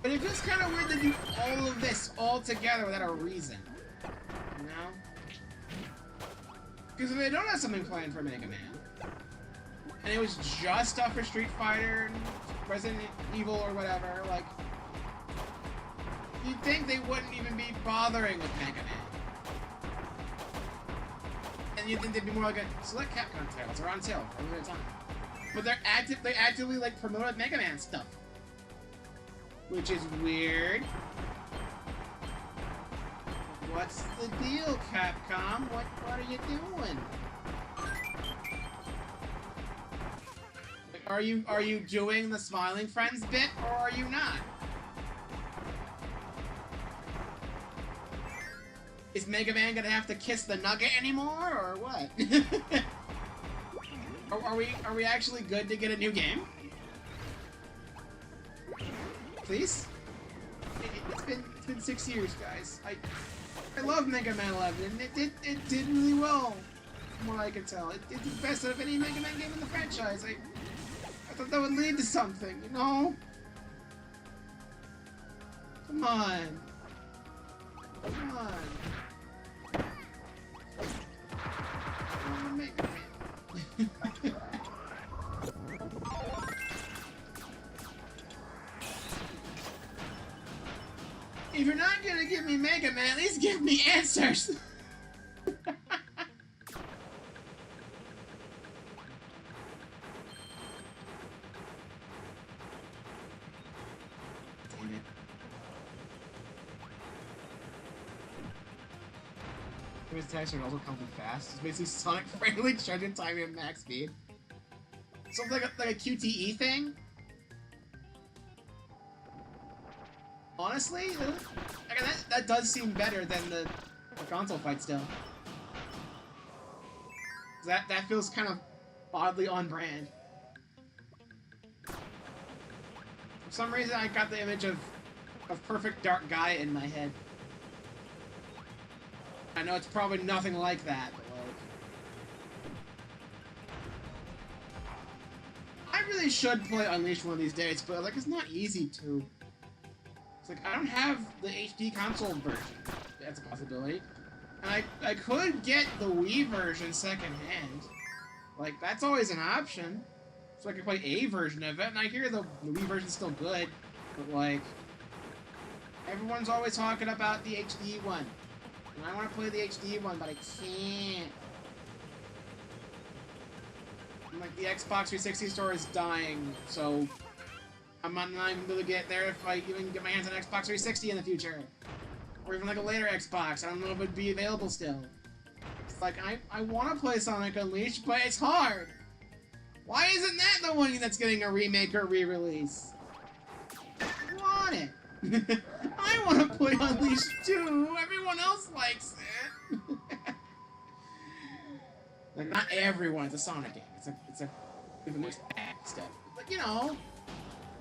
S1: But it feels kind of weird to do all of this all together without a reason. You know? Because if they don't have something planned for Mega Man, and it was just stuff for Street Fighter and Resident Evil or whatever, like, you'd think they wouldn't even be bothering with Mega Man. And you'd think they'd be more like a select Capcom titles are on sale for a limited time. But they actively like promoted Mega Man stuff. Which is weird. What's the deal, Capcom? What are you doing? Like, are you doing the Smiling Friends bit or are you not? Is Mega Man gonna have to kiss the nugget anymore, or what? Are we actually good to get a new game? Please? It's been 6 years, guys. I love Mega Man 11, and it did really well, from what I can tell. It did the best out of any Mega Man game in the franchise. I thought that would lead to something, you know? Come on. Come on. Oh, Mega Man. If you're not gonna give me Mega Man, at least give me answers! Damn it. His attacks are also coming fast. It's basically Sonic friendly charging time at max speed. Something like a QTE thing? Honestly, that does seem better than the console fight still. That feels kind of oddly on brand. For some reason, I got the image of a perfect dark guy in my head. I know it's probably nothing like that, but like, I really should play Unleashed one of these days, but like, it's not easy to. It's like, I don't have the HD console version. That's a possibility. And I could get the Wii version secondhand. Like, that's always an option. So I could play a version of it, and I hear the Wii version's still good. But like, everyone's always talking about the HD one. And I want to play the HD one, but I can't. And like, the Xbox 360 store is dying, so I'm not even going to get there if I even get my hands on Xbox 360 in the future. Or even like a later Xbox. I don't know if it'd be available still. It's like, I want to play Sonic Unleashed, but it's hard. Why isn't that the one that's getting a remake or re-release? I want it. I want to play Unleashed too. Everyone else likes it. Like, not everyone. It's a Sonic game. It's a mixed bag stuff. But you know,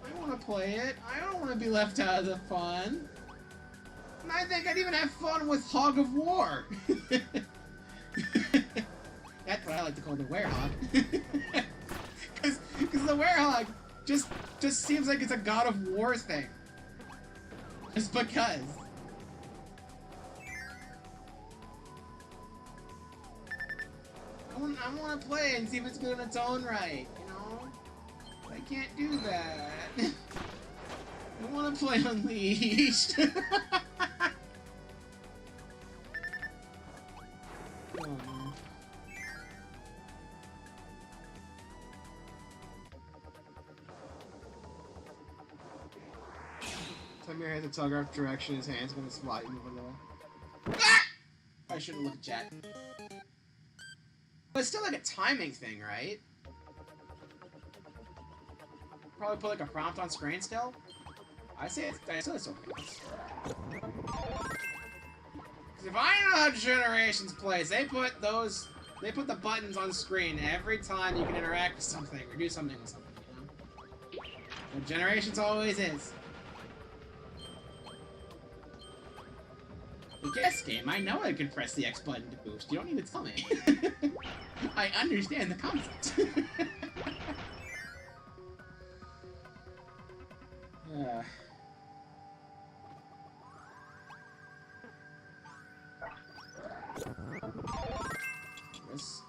S1: I want to play it. I don't want to be left out of the fun. And I think I'd even have fun with Hog of War. That's what I like to call the Werehog. Because the Werehog just seems like it's a God of War thing. Just because. I want to play and see if it's good in its own right, you know? I can't do that. I want to play Unleashed. Oh. Tamir has to telegraph direction, his hand's gonna slide and move a little. Ah! I shouldn't look at chat. But it's still like a timing thing, right? Probably put like a prompt on screen still? I say it's okay. If I know how Generations plays, they put the buttons on screen every time you can interact with something or do something with something, you know? What Generations always is. The guess game, I know I can press the X button to boost. You don't need to tell me. I understand the concept. This.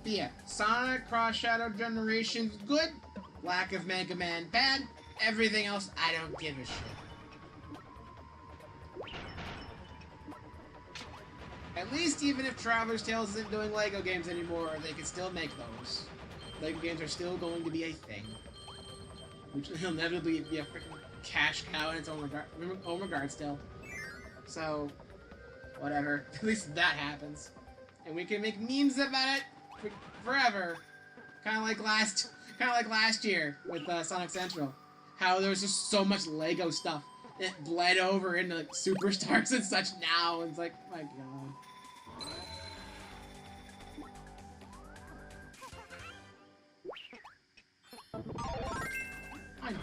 S1: Yeah, Sonic Cross Shadow Generations good, lack of Mega Man bad, everything else I don't give a shit. At least even if Traveler's Tales isn't doing Lego games anymore, they can still make those. Lego games are still going to be a thing. Which will inevitably be a freaking cash cow in its own regard still. So, whatever. At least that happens. And we can make memes about it forever.
S2: Kind of like last year with Sonic Central. How there was just so much Lego stuff. It bled over into like Superstars and such now. And it's like, my god. Fine.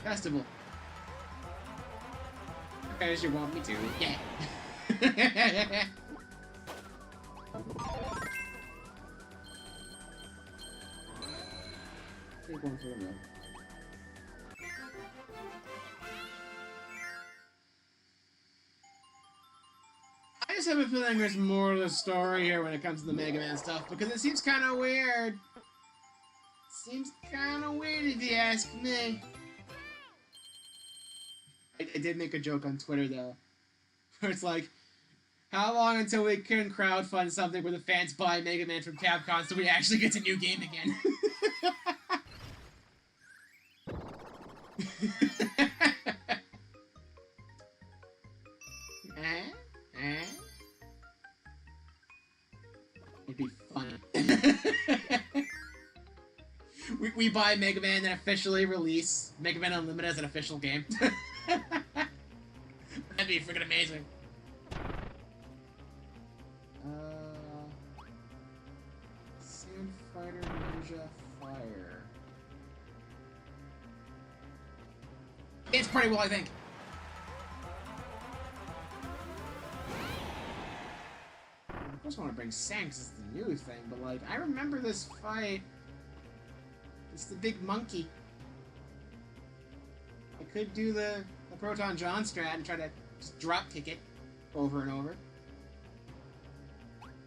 S2: Festival. Okay, as you want me to. Yeah. Take one for the road. I just have a feeling there's more to the story here when it comes to the Mega Man stuff, because it seems kind of weird. Seems kind of weird if you ask me. I did make a joke on Twitter, though, where it's like, how long until we can crowdfund something where the fans buy Mega Man from Capcom so we actually get a new game again? It'd be fun. we buy Mega Man and officially release Mega Man Unlimited as an official game. That'd be freaking amazing. Sand Fighter Ninja Fire. It's pretty well, I think. Of course I want to bring Sam because it's the new thing, but like, I remember this fight. It's the big monkey. I could do the Proton John strat and try to just drop kick it over and over.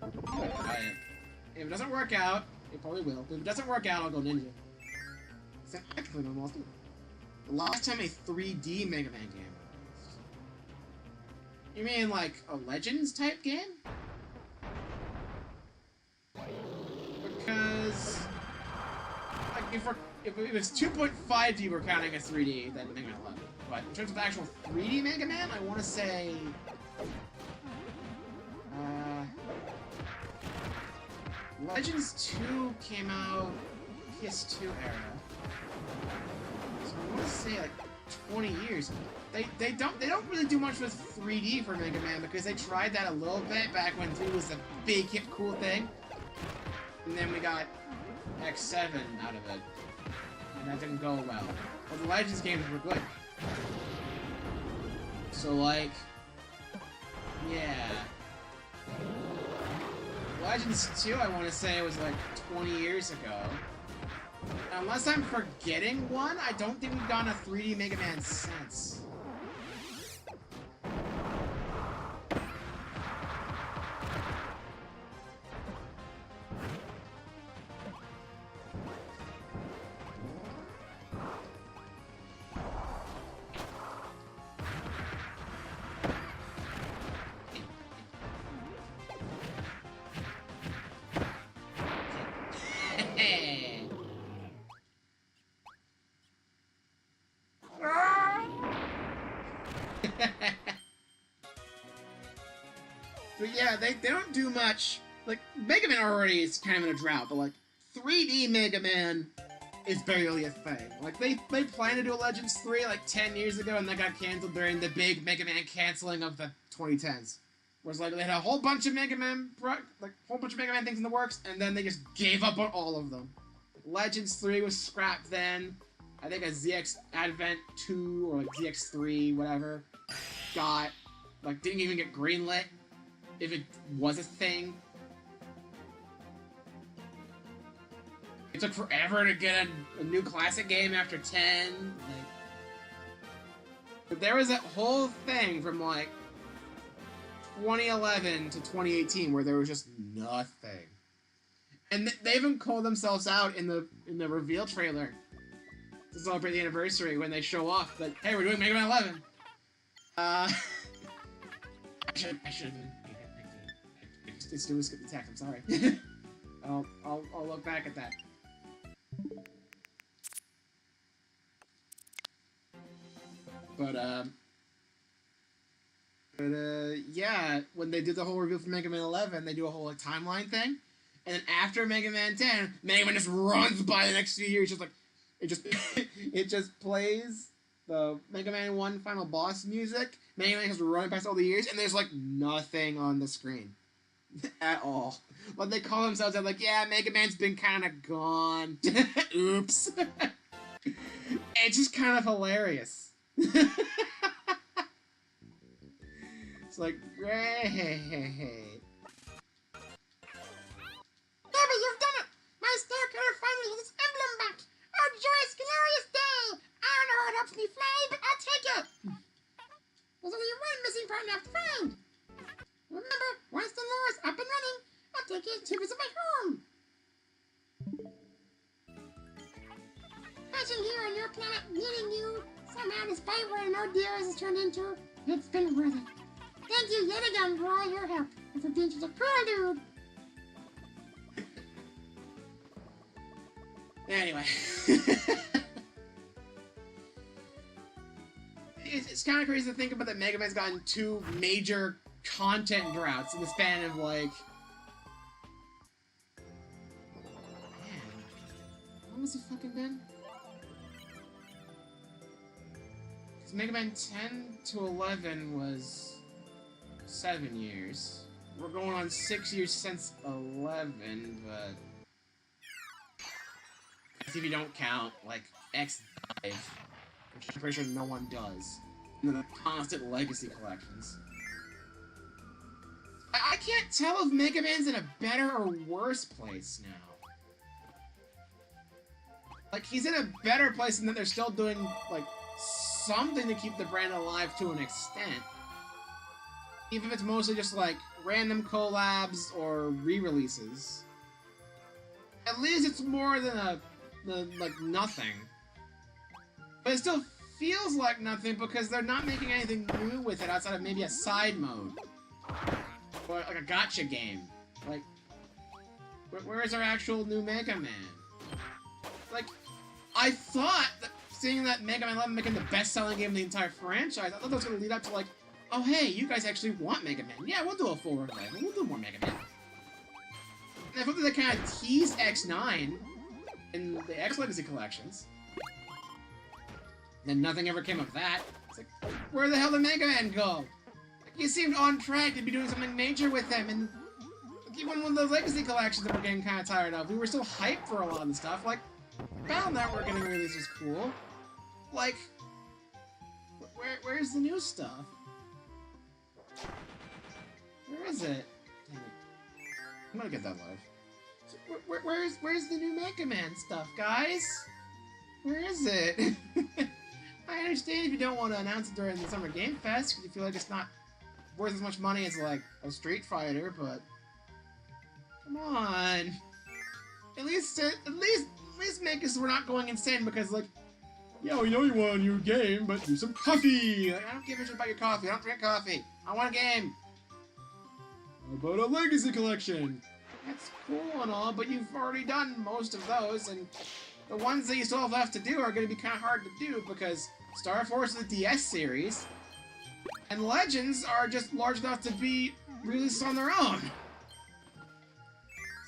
S2: I'm gonna try it. If it doesn't work out, it probably will. But if it doesn't work out, I'll go ninja. So actually, no, I'll do it. The last time a 3D Mega Man game was released. You mean like a Legends type game? Because like if it's 2.5D we're counting as 3D, then Mega Man 11. But in terms of actual 3D Mega Man, I want to say Legends 2 came out PS2 era. So I want to say like 20 years. They don't really do much with 3D for Mega Man because they tried that a little bit back when 3 was the big hip cool thing. And then we got X7 out of it. And that didn't go well. But the Legends games were good. So like, yeah. Legends 2, I want to say, was like 20 years ago. Unless I'm forgetting one, I don't think we've gotten a 3D Mega Man since. But yeah, they don't do much. Like, Mega Man already is kind of in a drought, but like, 3D Mega Man is barely a thing. Like, they planned to do a Legends 3 like 10 years ago, and that got canceled during the big Mega Man canceling of the 2010s. Whereas like, they had a whole bunch of Mega Man things in the works, and then they just gave up on all of them. Legends 3 was scrapped then. I think a ZX Advent 2 or like ZX3, whatever, didn't even get greenlit. If it was a thing. It took forever to get a new classic game after 10. Like, but there was that whole thing from like 2011 to 2018 where there was just nothing. And they even called themselves out in the reveal trailer to celebrate the anniversary when they show off that, hey, we're doing Mega Man 11. I should it's doing skip the text, I'm sorry. I'll look back at that. But yeah, when they did the whole review for Mega Man 11, they do a whole like timeline thing, And then after Mega Man 10, Mega Man just runs by the next few years, just like it just plays the Mega Man 1 final boss music. Mega Man has run past all the years, and there's like nothing on the screen at all. But they call themselves out like, yeah, Mega Man's been kind of gone. Oops. It's just kind of hilarious. It's like, great.
S3: Kirby, you've done it! My star killer finally has its emblem back! Oh, joyous, glorious day! I don't know how it helps me fly, but I'll take it! There's only one missing part left to find! Remember, once the lure is up and running, I'll take you to visit my home! Imagine here on your planet, meeting you, somehow despite what an ordeal has turned into, it's been worth it. Thank you yet again for all your help, and for being such a cool dude!
S2: Anyway. It's kind of crazy to think about that Mega Man's gotten 2 major content droughts in the span of, like... Man, how long has it fucking been? Because Mega Man 10 to 11 was 7 years. We're going on 6 years since 11, but... if you don't count, like, X5, which I'm pretty sure no one does. And then the constant legacy collections. I can't tell if Mega Man's in a better or worse place now. Like, he's in a better place in that they're still doing, like, something to keep the brand alive to an extent. Even if it's mostly just, like, random collabs or re-releases. At least it's more than like, nothing. But it still feels like nothing because they're not making anything new with it outside of maybe a side mode. Or, like, a gacha game. Like, where is our actual new Mega Man? Like, I thought that seeing that Mega Man 11 making the best-selling game in the entire franchise, I thought that was going to lead up to, like, oh, hey, you guys actually want Mega Man. Yeah, we'll do a full revival. We'll do more Mega Man. And I thought that they kind of teased X9 in the X Legacy collections. Then nothing ever came of that. It's like, where the hell did Mega Man go? Like, he seemed on track to be doing something major with him, and even with those Legacy collections that we're getting kind of tired of, we were still hyped for a lot of the stuff. Like, Battle Network getting released was cool. Like, where's the new stuff? Where is it? Dang it. I'm gonna get that live. Where's the new Mega Man stuff, guys? Where is it? I understand if you don't want to announce it during the Summer Game Fest because you feel like it's not worth as much money as, like, a Street Fighter, but come on. At least make us so we're not going insane because, like, yeah, we know you want a new game, but do some coffee. Like, I don't give a shit about your coffee. I don't drink coffee. I want a game. How about a Legacy collection? That's cool and all, but you've already done most of those, and the ones that you still have left to do are going to be kind of hard to do because Star Force is the DS series, and Legends are just large enough to be released on their own.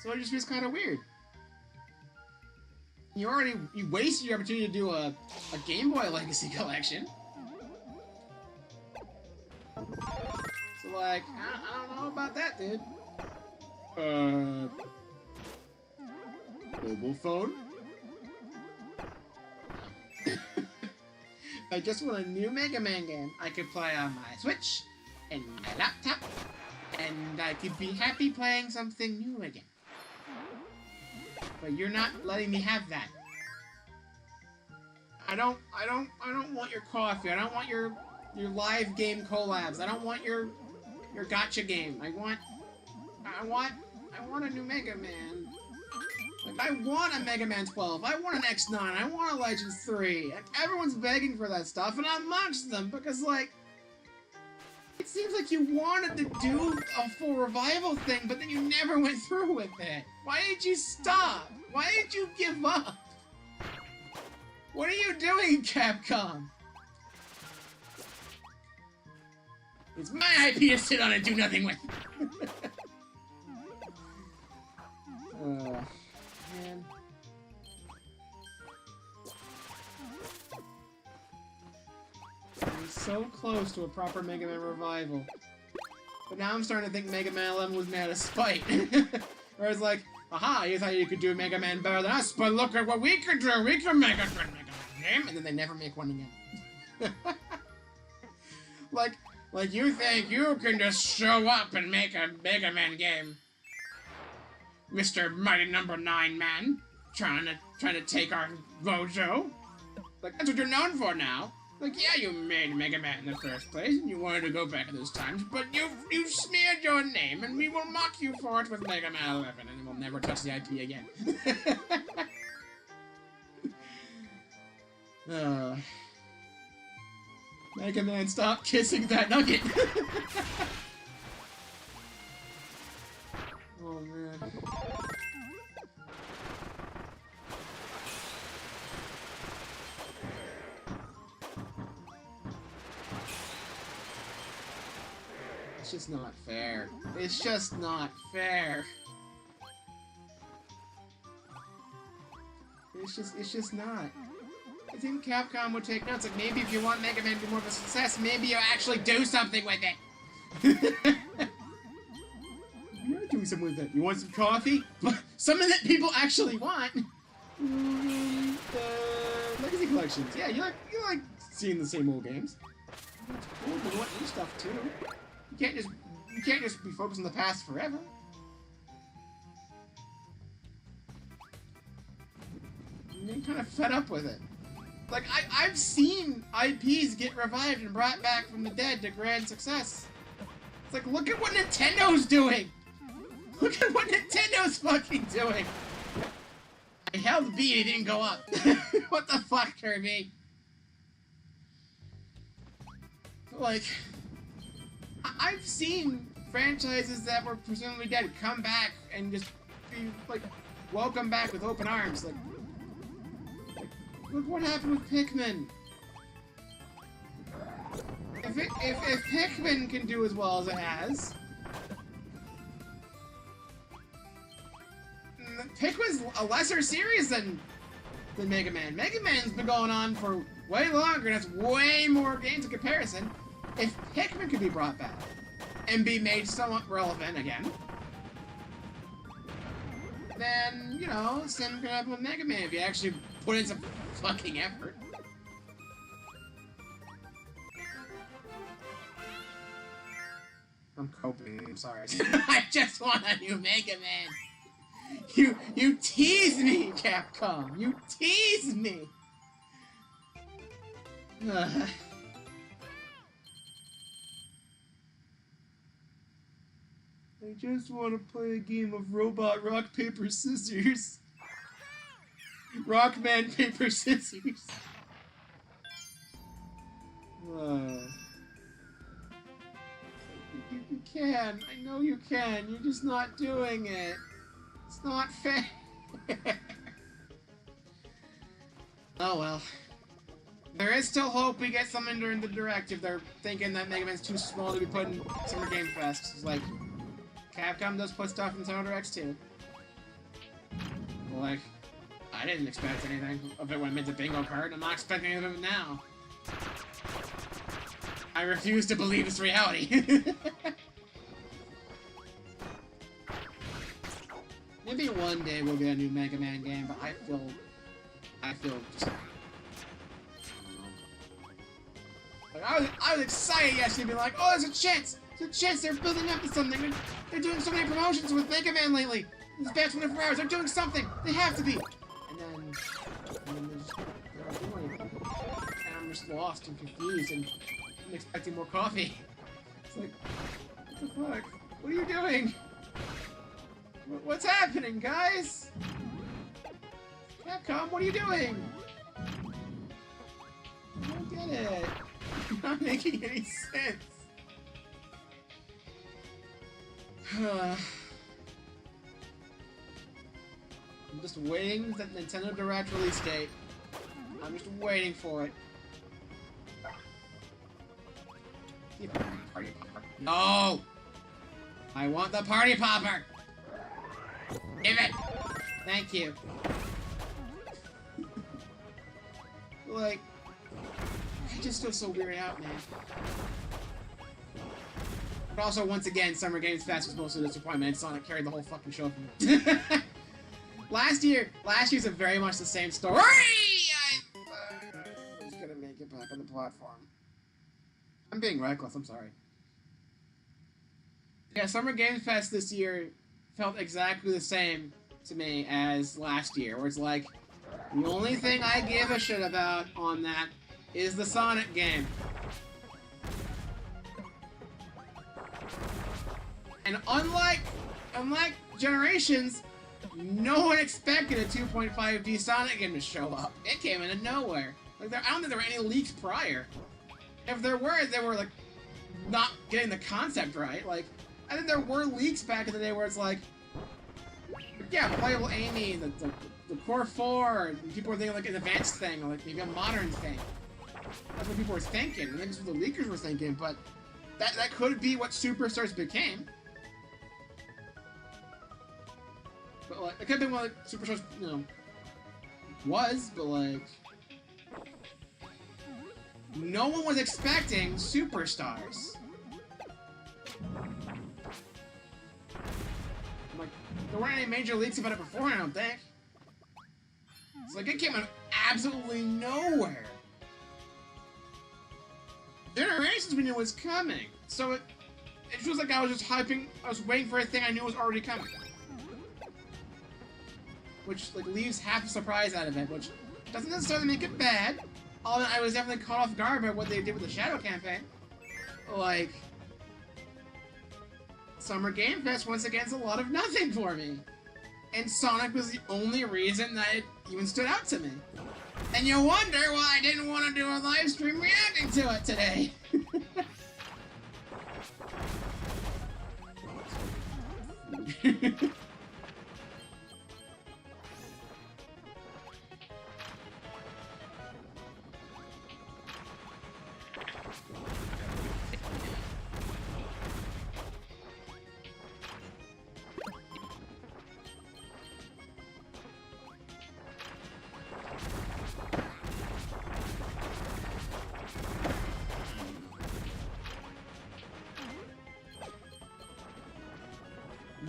S2: So it just feels kind of weird. You wasted your opportunity to do a Game Boy Legacy collection. So, like, I don't know about that, dude. Mobile phone? I just want a new Mega Man game I could play on my Switch and my laptop, and I could be happy playing something new again. But you're not letting me have that. I don't want your coffee. I don't want your live game collabs. I don't want your gacha game. I want a new Mega Man. Like, I want a Mega Man 12. I want an X9. I want a Legends 3. Like, everyone's begging for that stuff, and I'm amongst them because, like, it seems like you wanted to do a full revival thing, but then you never went through with it. Why did you stop? Why did you give up? What are you doing, Capcom? It's my IP to sit on and do nothing with. so close to a proper Mega Man revival. But now I'm starting to think Mega Man 11 was made out of spite. Whereas like, aha, you thought you could do Mega Man better than us, but look at what we can do! We can make a good Mega Man game! And then they never make one again. Like you think you can just show up and make a Mega Man game, Mr. Mighty Number 9 Man, trying to take our Gojo? Like, that's what you're known for now. Like, yeah, you made Mega Man in the first place, and you wanted to go back to those times, but you've smeared your name, and we will mock you for it with Mega Man 11, and we'll never touch the IP again. Mega Man, stop kissing that nugget! Oh, man. It's just not fair. It's just not fair. It's just not. I think Capcom would take notes. Like, maybe if you want Mega Man to be more of a success, maybe you actually do something with it. You're doing something with it. You want some coffee? Something that people actually want. Legacy collections. Yeah, you like seeing the same old games. That's cool, but you want new stuff too. You can't just be focused on the past forever. I'm kind of fed up with it. Like, I've seen IPs get revived and brought back from the dead to grand success. It's like, look at what Nintendo's doing! Look at what Nintendo's fucking doing! I held B and it didn't go up. What the fuck, Kirby? Like, I've seen franchises that were presumably dead come back and just be, like, welcome back with open arms. Like, look what happened with Pikmin. If Pikmin can do as well as it has, Pikmin's a lesser series than Mega Man. Mega Man's been going on for way longer and has way more games in comparison. If Pikmin could be brought back and be made somewhat relevant again, then, you know, same could happen with Mega Man if you actually put in some fucking effort. I'm coping, I'm sorry. I just want a new Mega Man! You tease me, Capcom! You tease me! I just want to play a game of robot rock, paper, scissors. Rockman, paper, scissors. You can. I know you can. You're just not doing it. It's not fair. Oh well. There is still hope we get something during the Direct if they're thinking that Mega Man's too small to be put in Summer Game Fest. It's like, Capcom does put stuff in Nintendo Directs too. Like, I didn't expect anything of it when I made the bingo card. I'm not expecting anything of it now. I refuse to believe it's reality. Maybe one day we'll get a new Mega Man game, but I feel just... Like, I was excited yesterday to be like, oh, there's a chance! There's a chance they're building up to something! They're doing so many promotions with Mega Man lately! This past 24 hours, they're doing something! They have to be! And then they're not doing anything. And I'm just lost and confused and I'm expecting more coffee. It's like, what the fuck? What are you doing? What's happening, guys? Capcom, what are you doing? I don't get it. It's not making any sense. I'm just waiting for that Nintendo Direct release date. I'm just waiting for it. Party popper. No! I want the party popper! Give it! Thank you. it just feels so weird out, man. But also, once again, Summer Games Fest was mostly a disappointment, and Sonic carried the whole fucking show for me. Last year's a very much the same story. I'm just gonna make it back on the platform. I'm being reckless, I'm sorry. Yeah, Summer Games Fest this year felt exactly the same to me as last year, where it's like, the only thing I give a shit about on that is the Sonic game. And unlike Generations, no one expected a 2.5D Sonic game to show up. It came out of nowhere. Like, I don't think there were any leaks prior. If there were, they were, like, not getting the concept right. Like, I think there were leaks back in the day where it's like, yeah, playable Amy, the Core 4, and people were thinking, like, an advanced thing, or, like, maybe a modern thing. That's what people were thinking. I think that's what the leakers were thinking, but that could be what Superstars became. But, like, it could have been what, like, Superstars, you know, was, but, like, no one was expecting Superstars. Like, there weren't any major leaks about it before, I don't think. It's like, it came out of absolutely nowhere. Generations we knew was coming, so it feels like I was just hyping, I was waiting for a thing I knew was already coming. Which, like, leaves half a surprise out of it, which doesn't necessarily make it bad, although I was definitely caught off guard by what they did with the Shadow campaign. Like, Summer Game Fest once again is a lot of nothing for me. And Sonic was the only reason that it even stood out to me. And you wonder why I didn't want to do a live stream reacting to it today.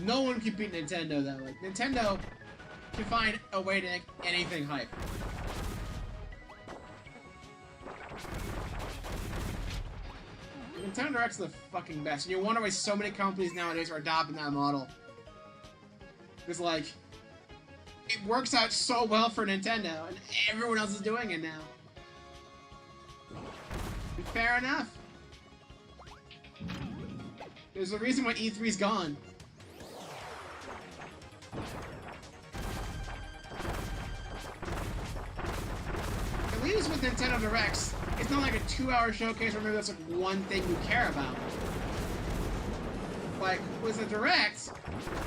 S2: No one can beat Nintendo, though. Like, Nintendo can find a way to make anything hype. Nintendo Direct's the fucking best. And you wonder why so many companies nowadays are adopting that model. Because, like, it works out so well for Nintendo, and everyone else is doing it now. And fair enough. There's a reason why E3's gone. At least with Nintendo Directs, it's not like a 2-hour showcase where maybe that's like one thing you care about. Like, with the Direct,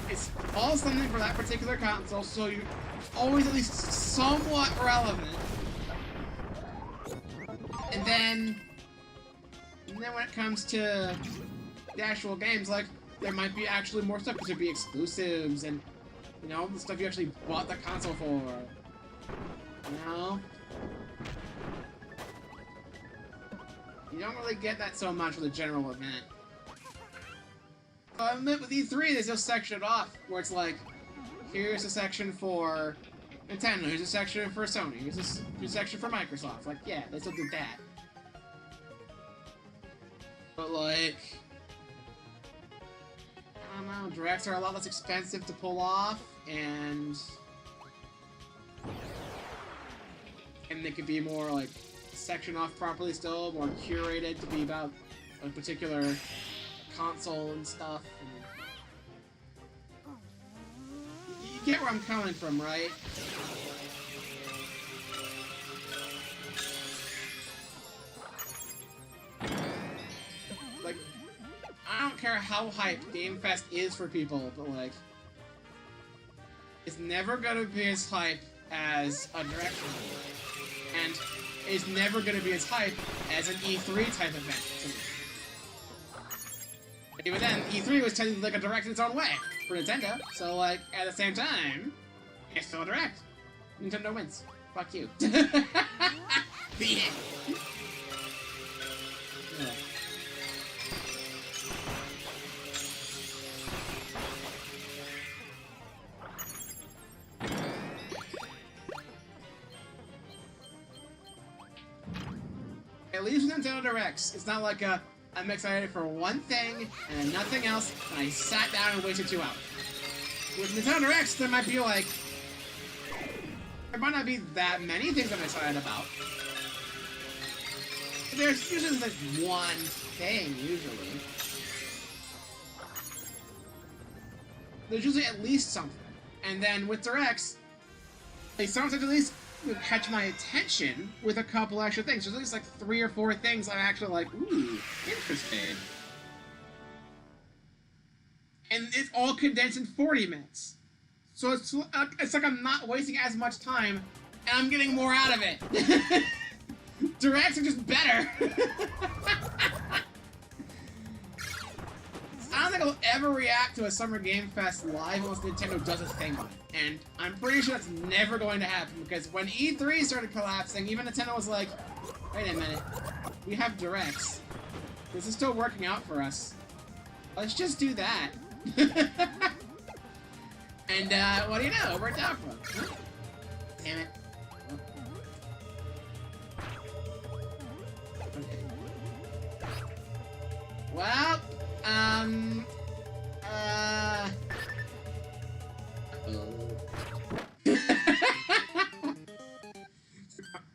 S2: it's all something for that particular console, so you're always at least somewhat relevant. And then when it comes to the actual games, like, there might be actually more stuff, because there'd be exclusives, and, you know, the stuff you actually bought the console for. You know? You don't really get that so much with a general event. With E3, they just section it off, where it's like, here's a section for Nintendo, here's a section for Sony, here's a section for Microsoft. Like, yeah, they still did that. But, like, I don't know, Directs are a lot less expensive to pull off, and they could be more, like, sectioned off properly still, more curated to be about a particular console and stuff. And you get where I'm coming from, right? Like, I don't care how hyped Game Fest is for people, but, like, it's never gonna be as hype as a Direct, and it's never gonna be as hype as an E3 type event to me. Even then, E3 was technically like a Direct in its own way for Nintendo, so, like, at the same time, it's still a Direct. Nintendo wins. Fuck you. The end. At least with Nintendo Directs, it's not like I'm excited for one thing and then nothing else, and I sat down and wasted 2 hours. With Nintendo Directs, there might be like... There might not be that many things I'm excited about. There's usually like one thing, usually. There's usually at least something. And then with Directs, they sometimes at least catch my attention with a couple extra things. There's at least like 3 or 4 things I'm actually like, ooh, interesting. And it's all condensed in 40 minutes. So it's like I'm not wasting as much time, and I'm getting more out of it. Directs are just better. I don't think I'll ever react to a Summer Game Fest live unless Nintendo does a thing on it. And I'm pretty sure that's never going to happen, because when E3 started collapsing, even Nintendo was like, wait a minute, we have Directs. This is still working out for us. Let's just do that. And, what do you know? It worked out for us. Huh? Damn it. Okay. Well,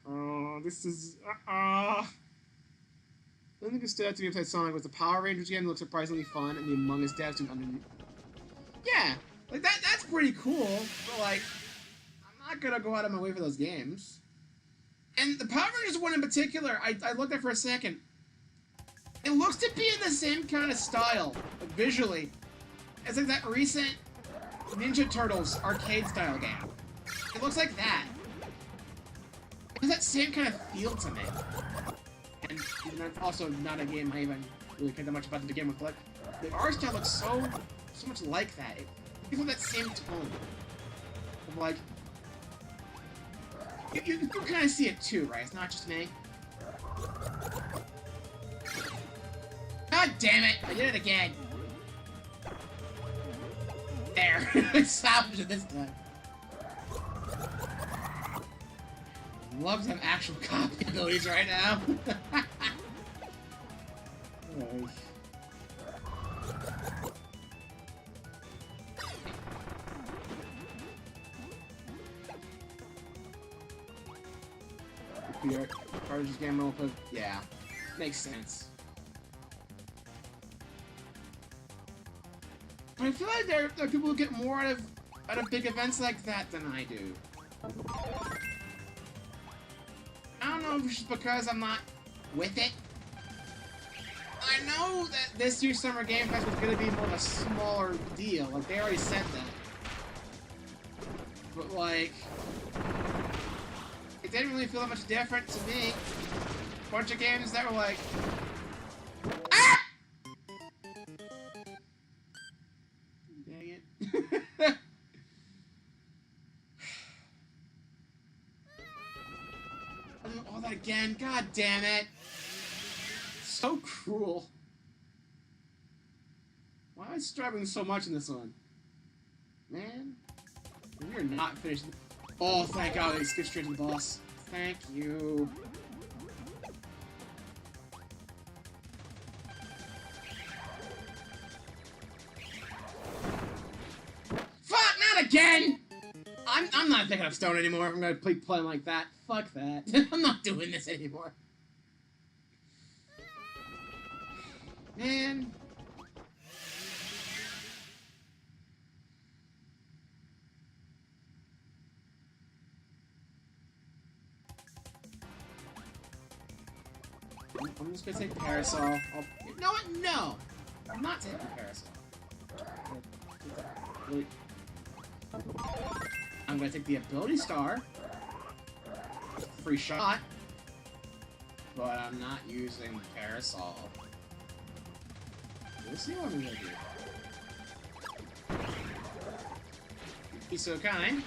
S1: Oh, this is, I think it stood out to me inside Sonic was the Power Rangers game that looked surprisingly fun, and the Among Us devs doing underneath.
S2: yeah, like that's pretty cool, but like, I'm not gonna go out of my way for those games. And the Power Rangers one in particular, I looked at for a second. It looks to be in the same kind of style, like visually, as like that recent Ninja Turtles arcade-style game. It looks like that. It has that same kind of feel to me. And that's also not a game I even really care that much about the game with. Like, the art style looks so much like that. It gives it that same tone. Of like, you can kind of see it too, right? It's not just me. God damn it! I did it again. There, I salvaged it this time. Love some actual copy abilities right now. Oh. Cartridge game real quick. Yeah, makes sense. I feel like there are people who get more out of big events like that than I do. I don't know if it's just because I'm not with it. I know that this year's Summer Game Fest was going to be more of a smaller deal. Like, they already said that. But, like, it didn't really feel that much different to me. A bunch of games that were like, ah! Dang it. All that again. God damn it. So cruel. Why am I struggling so much in this one? Man. You're not finished. Oh, thank God they skipped straight to the boss. Thank you. Fuck, not again! I'm not picking up Stone anymore if I'm gonna keep playing like that. Fuck that. I'm not doing this anymore. Man. I'm just gonna take Parasol. You know what? No! I'm not taking Parasol. Wait. I'm gonna take the Ability Star. Free shot. But I'm not using Parasol. We'll see what I'm gonna do. Be so kind.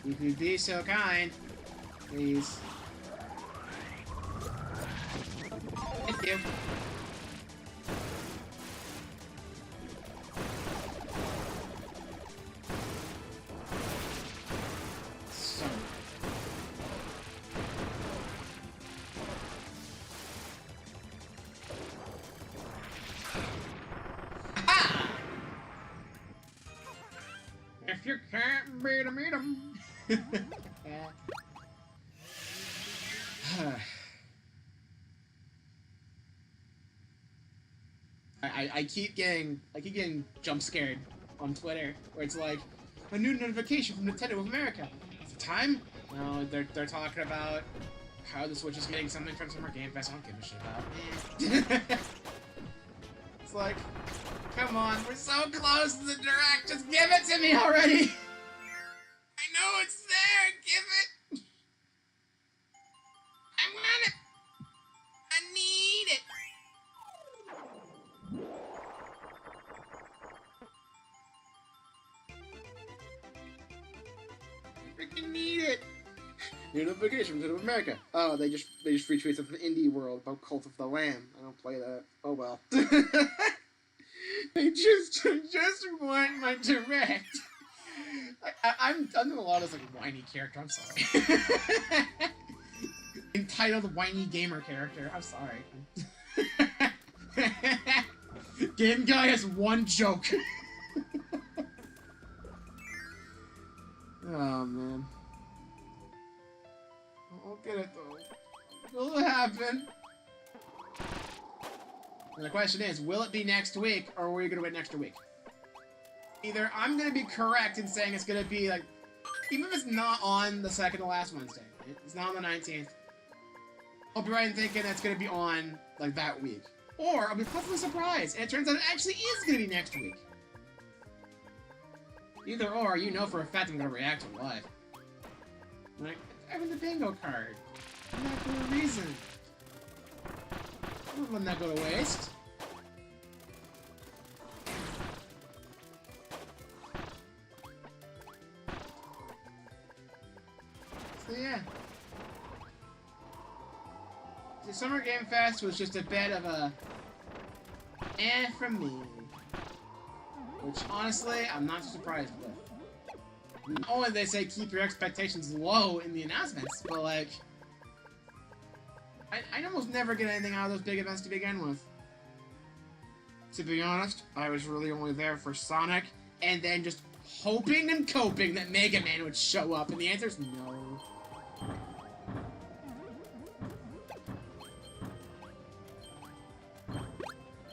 S2: If you'd be so kind, please. Thank you. So. Beat 'em, eat 'em. I keep getting jump scared on Twitter where it's like a new notification from Nintendo of America. At the time, no, they're talking about how the Switch is getting something from Summer Game Fest. I don't give a shit about. It's like, come on, we're so close to the Direct. Just give it to me already. I know it's there. Give it. I want it. I need it. Freaking need it! New notification from America. Oh, they just retweeted something from Indie World about Cult of the Lamb. I don't play that. Oh well. They just want my Direct. I'm doing a lot of like whiny character. I'm sorry. Entitled whiny gamer character. I'm sorry. Game Guy has one joke. Oh, man. I'll get it, though. Will it happen? And the question is, will it be next week, or are we going to wait an extra week? Either I'm going to be correct in saying it's going to be, like, even if it's not on the second to last Wednesday, it's not on the 19th, I'll be right in thinking it's going to be on, like, that week. Or I'll be pleasantly surprised, and it turns out it actually is going to be next week. Either or, you know for a fact I'm gonna react to it live. Like, having the bingo card. I'm not for a reason. I'm not letting that go to waste. So yeah. The Summer Game Fest was just a bit of a from me. Which, honestly, I'm not surprised with. Not only they say keep your expectations low in the announcements, but, like, I almost never get anything out of those big events to begin with. To be honest, I was really only there for Sonic, and then just hoping and coping that Mega Man would show up, and the answer's no.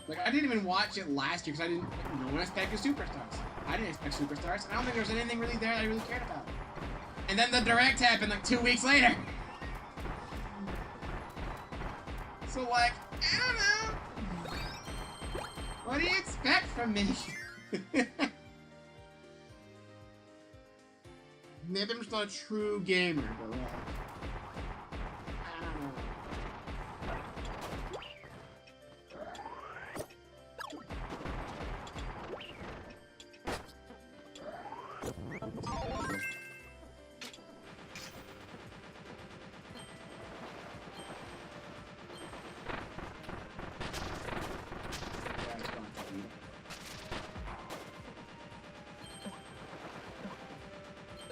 S2: Like, I didn't even watch it last year because no one expected Superstars. I didn't expect Superstars. I don't think there was anything really there that I really cared about. And then the Direct happened like 2 weeks later. So, like, I don't know. What do you expect from me? Maybe I'm just not a true gamer, but like, I don't know.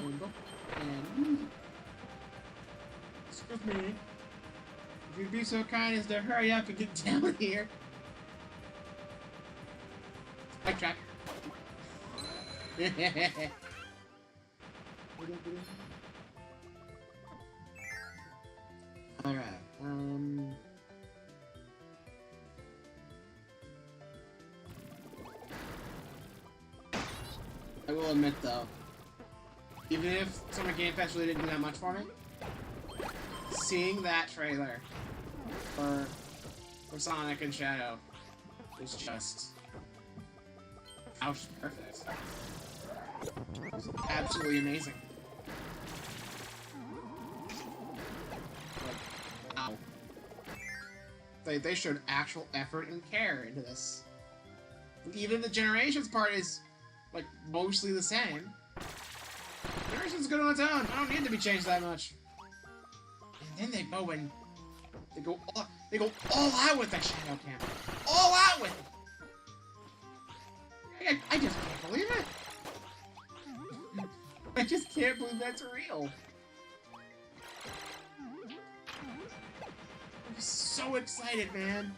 S2: And excuse me, if you'd be so kind as to hurry up and get down here. Sidetracked. Alright, I will admit though, even if Summer Game Fest really didn't do that much for me, seeing that trailer for Sonic and Shadow was just perfect. It was absolutely amazing. Like, wow. They showed actual effort and care into this. Even the Generations part is like mostly the same. Generations good on its own. I don't need to be changed that much. And then they go all out with that Shadow Camp. All out with it. I just can't believe it. I just can't believe that's real. I'm so excited, man.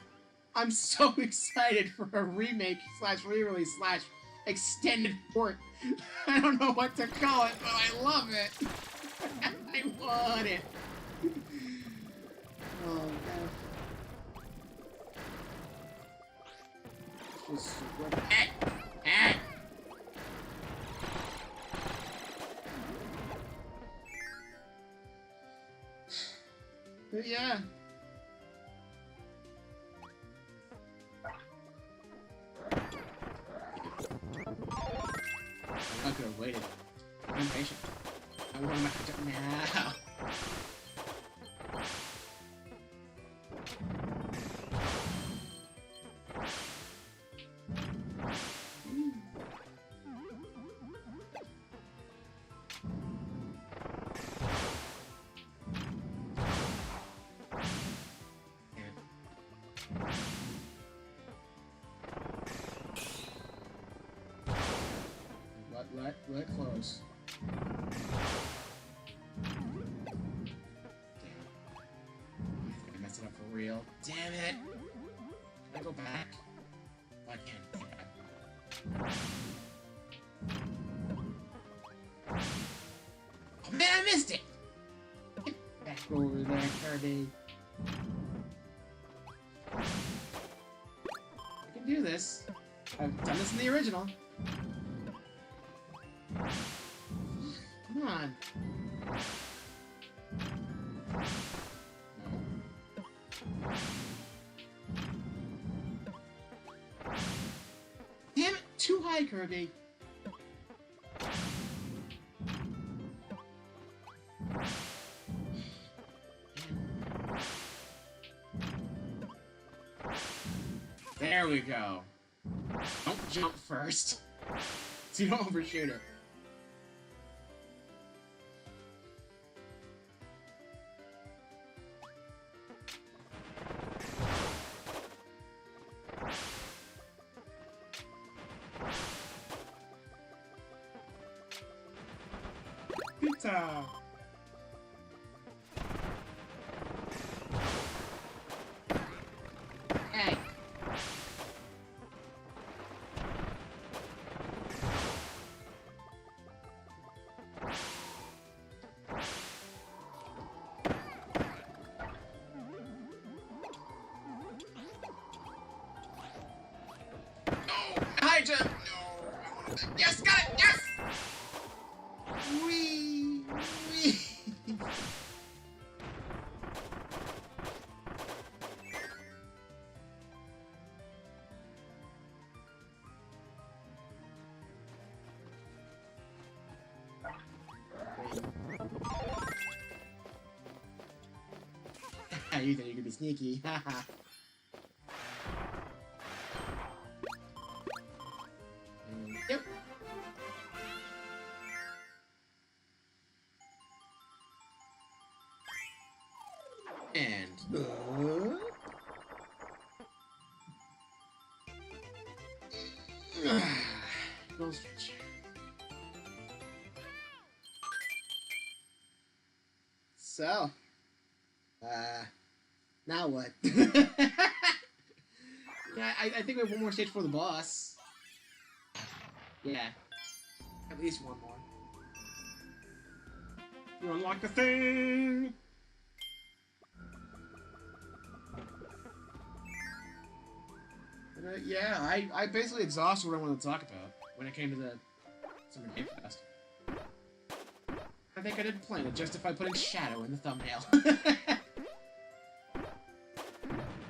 S2: I'm so excited for a remake / re-release / extended port. I don't know what to call it, but I love it. I want it. Oh, man. It's just super... But yeah. I could have waited. I'm impatient. I want my ketchup now. Let close. Damn. I messed it up for real. Damn it! Can I go back? Oh, I can't. Oh man, I missed it! Get back over there, Kirby. I can do this. I've done this in the original. Come on. Damn it! Too high, Kirby. There we go. Don't jump first, so you don't overshoot it. Pizza! Hey! No! High jump! No! Yes, got it! Yes! Wee! Wee! You think you could be sneaky? Haha. Yep. And go stretch. So, now what? Yeah, I think we have one more stage for the boss. Yeah, at least one more. You unlock the thing. Yeah, I basically exhausted what I wanted to talk about when it came to the Summer Game Fest. I think I did plan to justify putting Shadow in the thumbnail.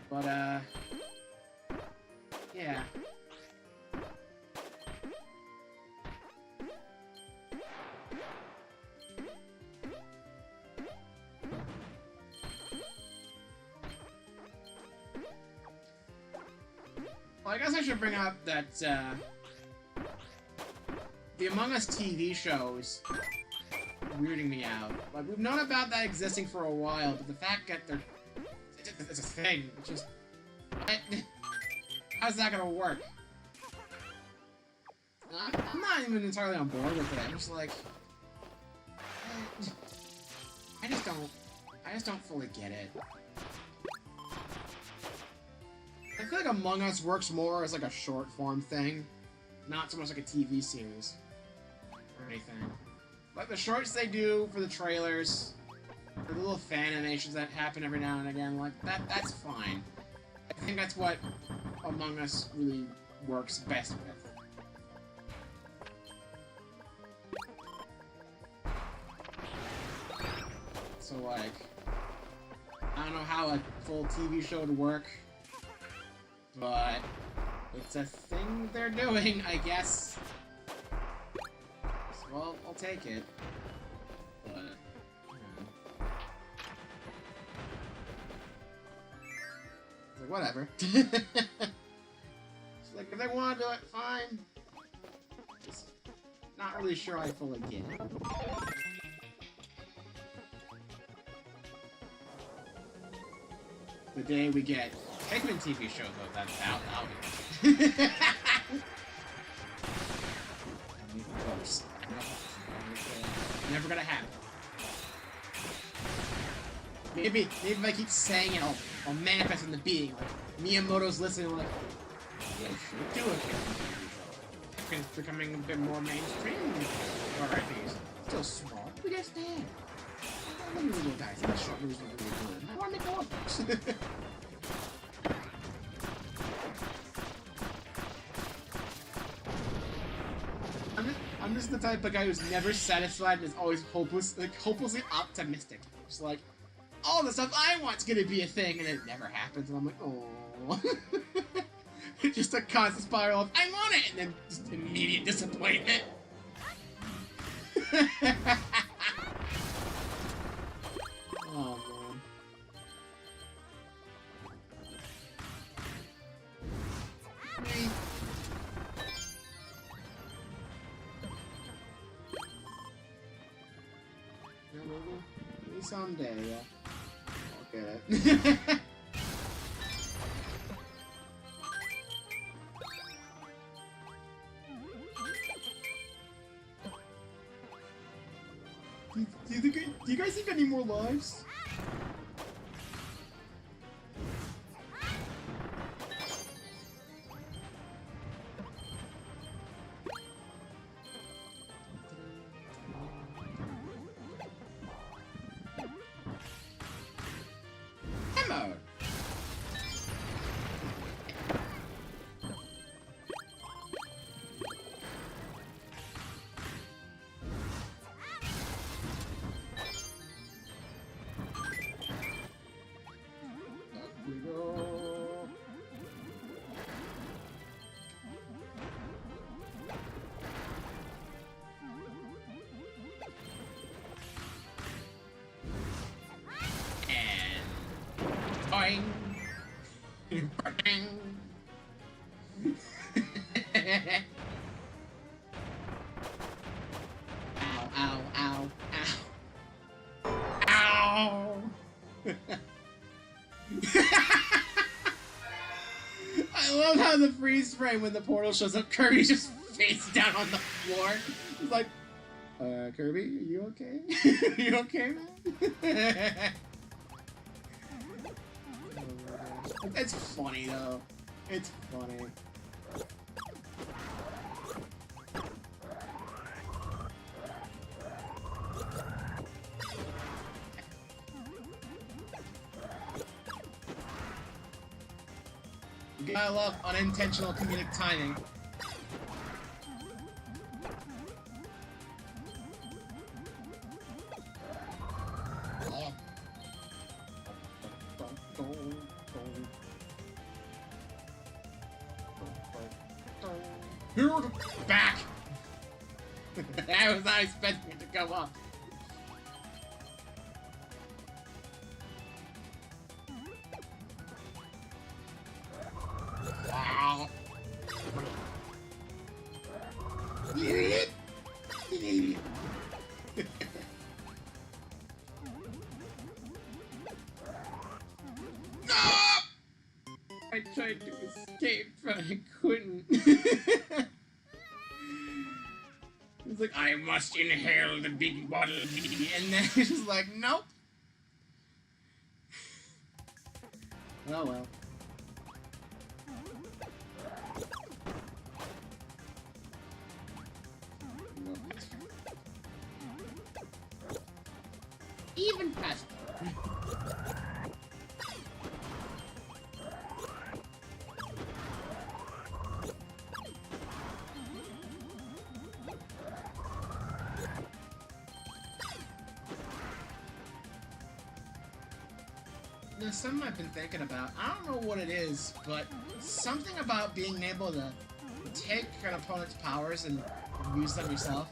S2: But, yeah. Well, I guess I should bring up that, the Among Us TV shows weirding me out. Like, we've known about that existing for a while, but the fact that it's a thing, it's just... how's that gonna work? I'm not even entirely on board with it. I'm just like... I just don't fully get it. I feel like Among Us works more as like a short form thing, not so much like a TV series or anything. Like the shorts they do for the trailers, the little fan animations that happen every now and again, like that's fine. I think that's what Among Us really works best with. So like, I don't know how a full TV show would work, but it's a thing they're doing, I guess. So I'll take it. But, it's like, whatever. It's like, if they want to do it, fine. Just not really sure I fully get it. The day we get Pikmin TV show, though, that'll be close. Never gonna happen. Maybe if I keep saying it, I'll manifest in the being. Like Miyamoto's listening, like, yeah, should do it. It's becoming a bit more mainstream. Alright, things still small. We get stand. Let me little guys. I'm short moves are really good. I want to make more books. I'm just the type of guy who's never satisfied and is always hopelessly optimistic. Just like, all the stuff I want's gonna be a thing, and it never happens, and I'm like, oh. It's just a constant spiral of, I want it, and then just immediate disappointment. Oh, man. Maybe someday, yeah. I'll get it. Do you guys think I need more lives? Ammo! Boing. Boing. Ow, ow, ow, ow. Ow! I love how the freeze frame when the portal shows up, Kirby just face down on the floor. He's like, Kirby, are you okay? Are you okay, man? It's funny though. It's funny. You gotta love unintentional comedic timing. Back! I was not expecting it to go up. Wow. No! I tried to escape, but I couldn't. It's like, I must inhale the big bottle, and then it's just like, nope. Oh well. even faster.
S1: Now, something I've been thinking about, I don't know what it is, but something about being able to take an opponent's powers and use them yourself,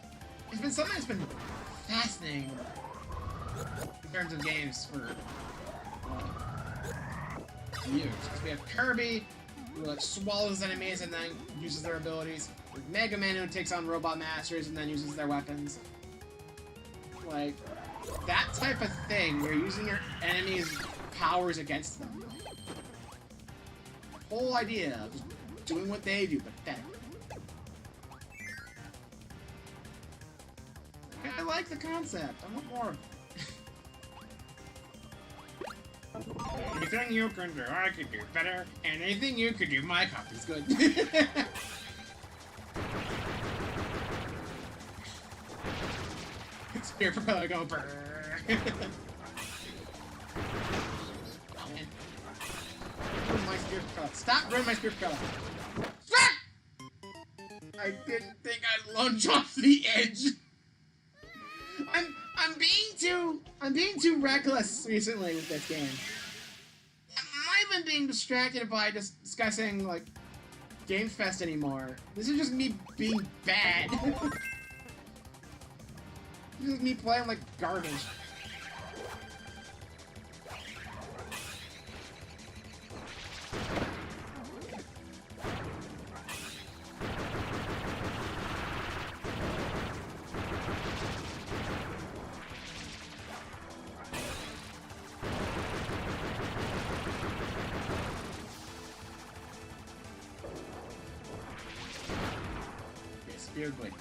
S1: it's been something that's been fascinating in terms of games for years. Because we have Kirby, who like swallows enemies and then uses their abilities. With Mega Man, who takes on Robot Masters and then uses their weapons. Like, that type of thing, where you're using your enemies' powers against them. Whole idea of just doing what they do, but better. I like the concept. I want more. Anything you can do, I can do better. And anything you can do, my copy's good. Spear propeller go brrr. Ruin my spear propeller. Stop ruining my spear propeller. Stop! I didn't think I'd lunge off the edge. I'm being too reckless recently with this game. I've been being distracted by just discussing like Game Fest anymore. This is just me being bad. This is me playing like garbage. Spear good.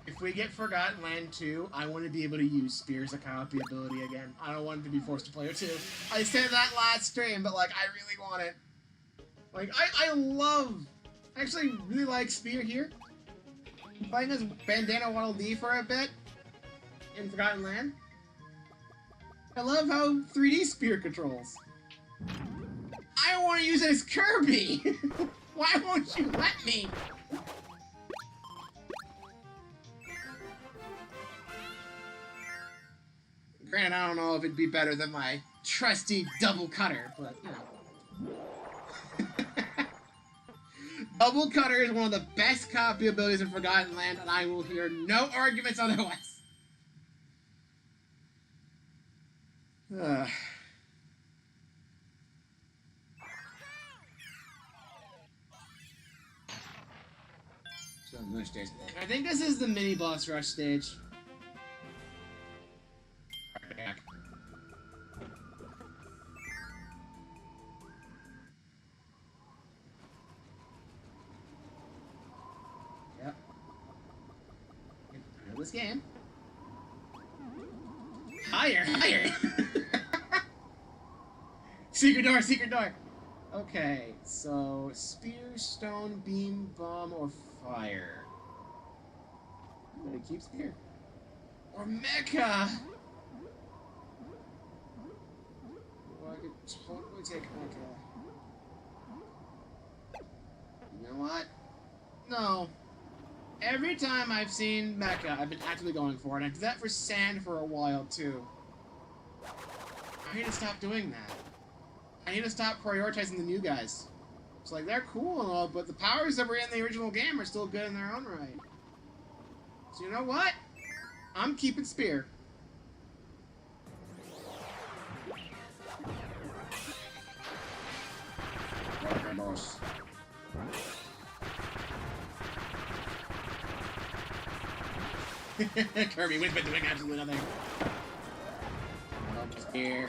S1: If we get Forgotten Land 2, I want to be able to use Spear as a copy ability again. I don't want it to be forced to play or 2. I said that last stream, but like, I really want it. Like, I actually really like Spear here. I'm playing as Bandana Waddle Dee for a bit in Forgotten Land. I love how 3D Spear controls. I want to use it as Kirby! Why won't you let me? Granted, I don't know if it'd be better than my trusty double cutter, but, you know. Double cutter is one of the best copy abilities in Forgotten Land, and I will hear no arguments otherwise. So, another stage. I think this is the mini boss rush stage. Back. Yep. I know this game. Higher, higher! Secret door, secret door! Okay, so spear, stone, beam, bomb, or fire. I'm gonna keep spear. Or mecha! Well, I could totally take mecha. You know what? No. Every time I've seen mecha, I've been actively going for it. I did that for sand for a while, too. I need to stop doing that. I need to stop prioritizing the new guys. It's like, they're cool and all, but the powers that were in the original game are still good in their own right. So you know what? I'm keeping spear. Okay, boss. Kirby, we've been doing absolutely nothing. Spear.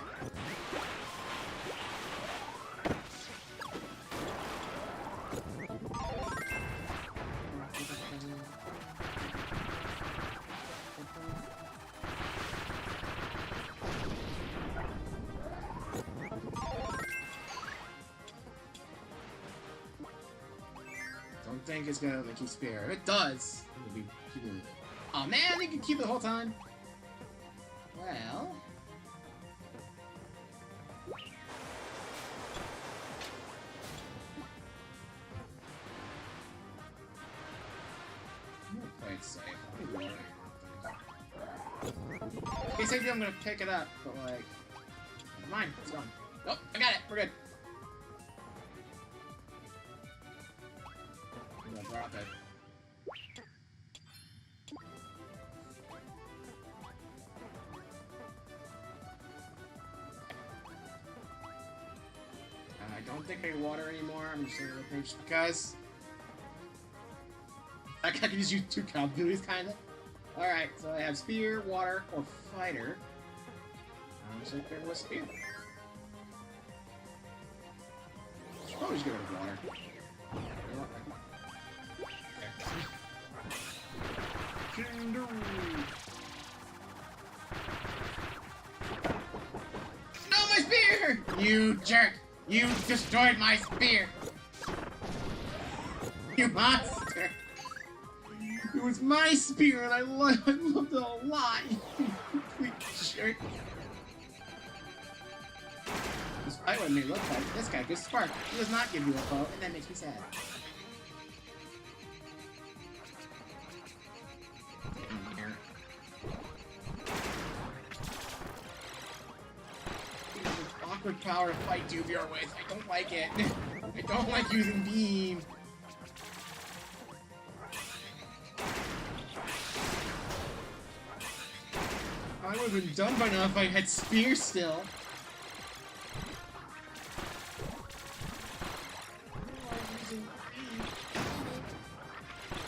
S1: Don't think it's gonna make you spear. It does.
S2: It'll be really good. Oh man, they can keep it the whole time. Well. I'm not quite safe. In case I do, I'm gonna pick it up, but like. Never mind, it's gone. Oh, I got it, we're good. I'm gonna drop it. I don't think I need water anymore. I'm just gonna finish just because. I can just use 2 capabilities, kinda. Alright, so I have spear, water, or fighter. I'm just gonna pick with spear. Should probably just get rid of water. No, my spear! You jerk! You destroyed my spear! You monster! It was my spear and I loved it a lot, you complete jerk. Despite what it may look like, this guy gives spark. He does not give you a bow, and that makes me sad. Down here. Awkward power to fight Duvior with. I don't like it. I don't like using beam. I would have been done by now if I had spear still. I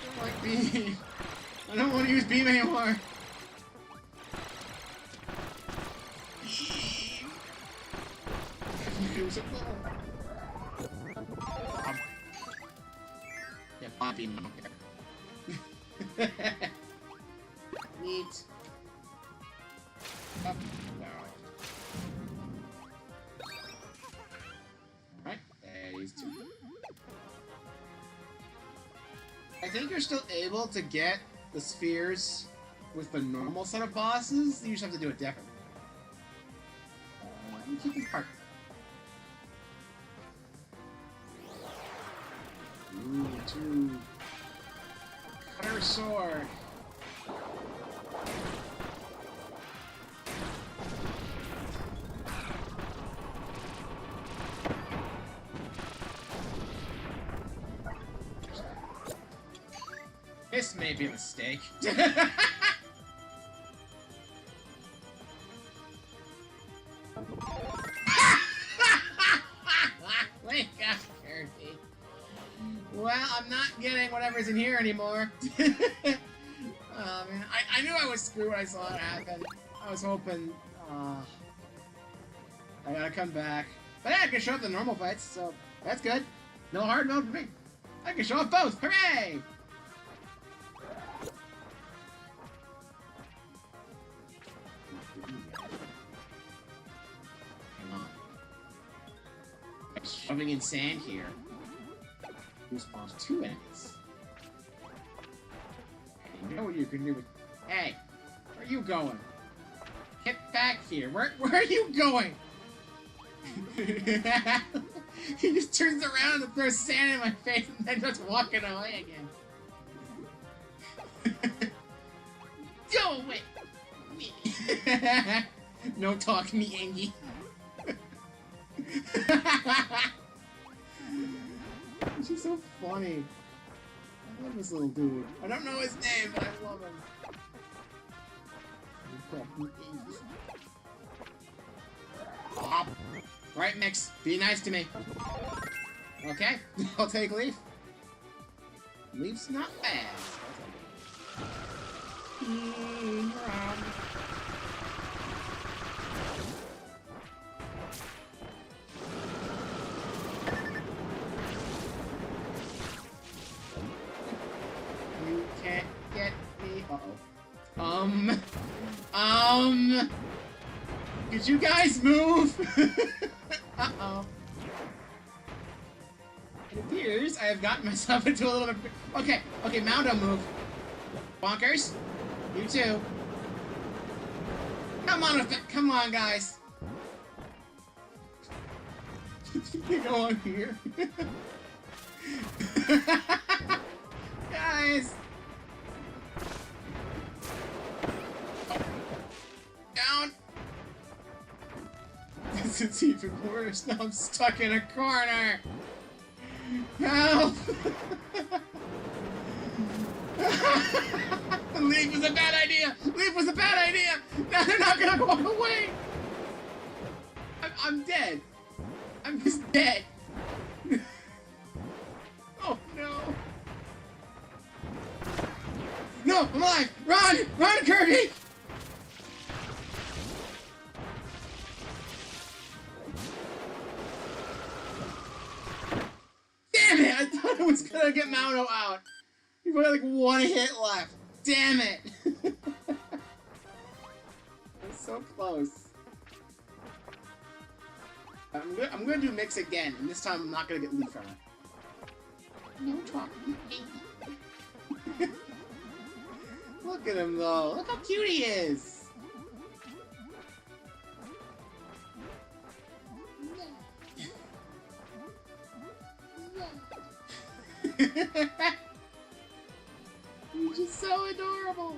S2: don't like beam. I don't want to use beam anymore. Yeah, pop beam. I don't care. Neat. Up, down. Alright, there is 2. I think you're still able to get the spheres with the normal set of bosses. You just have to do it differently. Let me keep this part. Ooh, 2. Cutter sword. This may be a mistake. Wake up, Kirby. Well, I'm not getting whatever's in here anymore. Oh man, I knew I was screwed when I saw it happen. I was hoping, I gotta come back. But yeah, I can show up the normal fights, so that's good. No hard mode for me. I can show up both. Hooray! Shoving in sand here. Who spawns 2 enemies? You know what you can do with. Hey, where are you going? Get back here. Where are you going? He just turns around and throws sand in my face and then just walking away again. Go away! No talk me, Angie. This is so funny. I love this little dude. I don't know his name, but I love him. Oh. Right, Mix. Be nice to me. Okay, I'll take leave. Leave's not bad. You can't get me. Could you guys move? Uh-oh. It appears I have gotten myself into a little bit. Okay, Moundo move. Bonkers. You too. Come on, guys. You go on here. Guys. Down. This is even worse. Now I'm stuck in a corner. Help! Leave was a bad idea! Leave was a bad idea! Now they're not gonna walk away! I'm dead. I'm just dead. Oh no. No, I'm alive! Run! Run, Kirby! Damn it! I thought I was gonna get Mauno out. You've only like one hit left. Damn it! I'm so close. I'm gonna do mix again, and this time I'm not gonna get Leaf from it.
S3: No trouble, baby.
S2: Look at him though. Look how cute he is. He's just so adorable.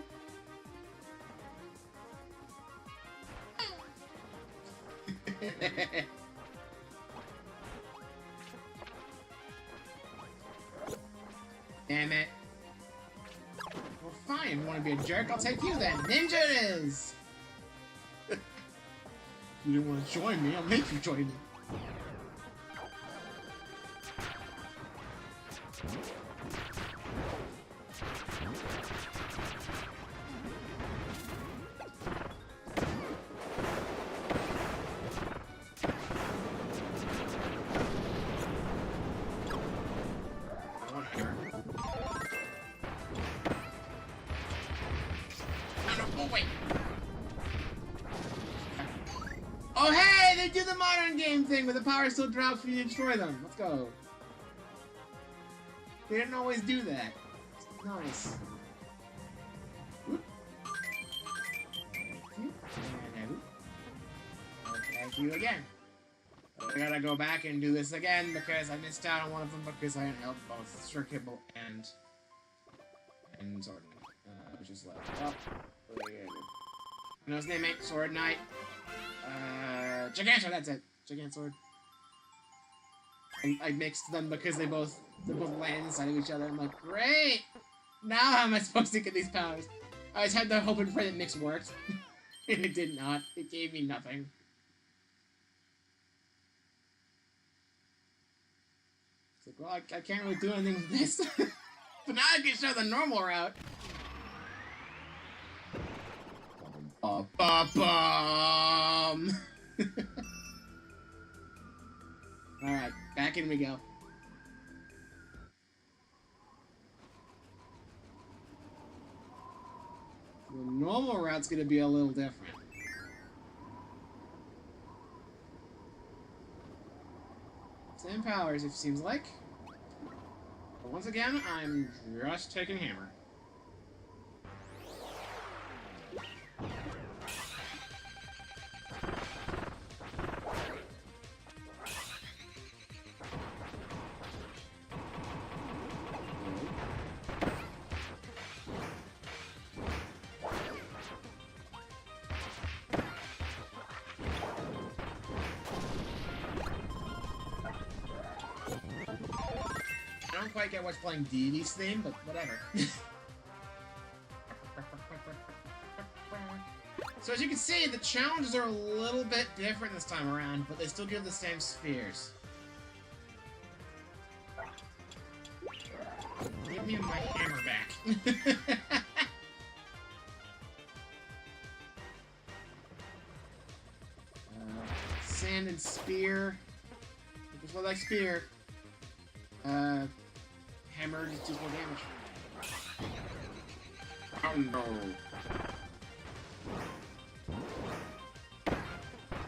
S2: Damn it. Well, fine. If you want to be a jerk, I'll take you then. Ninja it is! You didn't want to join me, I'll make you join me. Oh hey, they do the modern game thing where the power still drops when you destroy them. Let's go. They didn't always do that. It's nice. Whoop. Thank you again. I gotta go back and do this again because I missed out on one of them because I didn't help both Sir Kibble and Sword Knight. Which is left. Oh, what are you gonna do? I know his name ain't Sword Knight. Gigantor, that's it. Gigantor. I mixed them because they both land inside of each other. I'm like, great! Now how am I supposed to get these powers? I just had the hope and pray that mix worked. And it did not. It gave me nothing. It's like, well, I can't really do anything with this. But now I can show the normal route. Ba-ba-bum! Alright, back in we go. The normal route's gonna be a little different. Same powers, it seems like. But once again, I'm just taking hammer. I don't quite get what's playing Deity's theme, but whatever. So as you can see, the challenges are a little bit different this time around, but they still give the same spheres. Give me my hammer back. Sand and spear. Just what like spear. Hammer just does more damage. Oh no.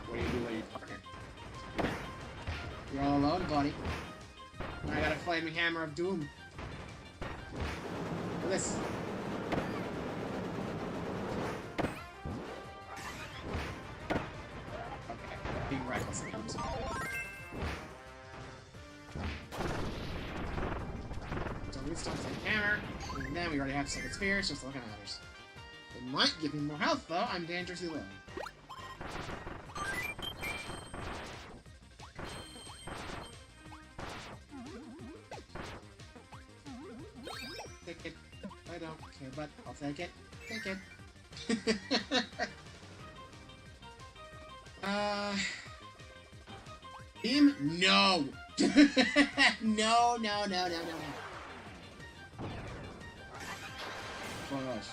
S2: What do you do when you're talking? You're all alone, buddy. I got a flaming hammer of doom. Look at this. being reckless at times. So we start with a hammer, and then we already have second sphere, so it's looking at matters. It might give me more health, though. I'm dangerously low. Take it. I don't care, but I'll take it. Take it. Beam? No! No. Gosh.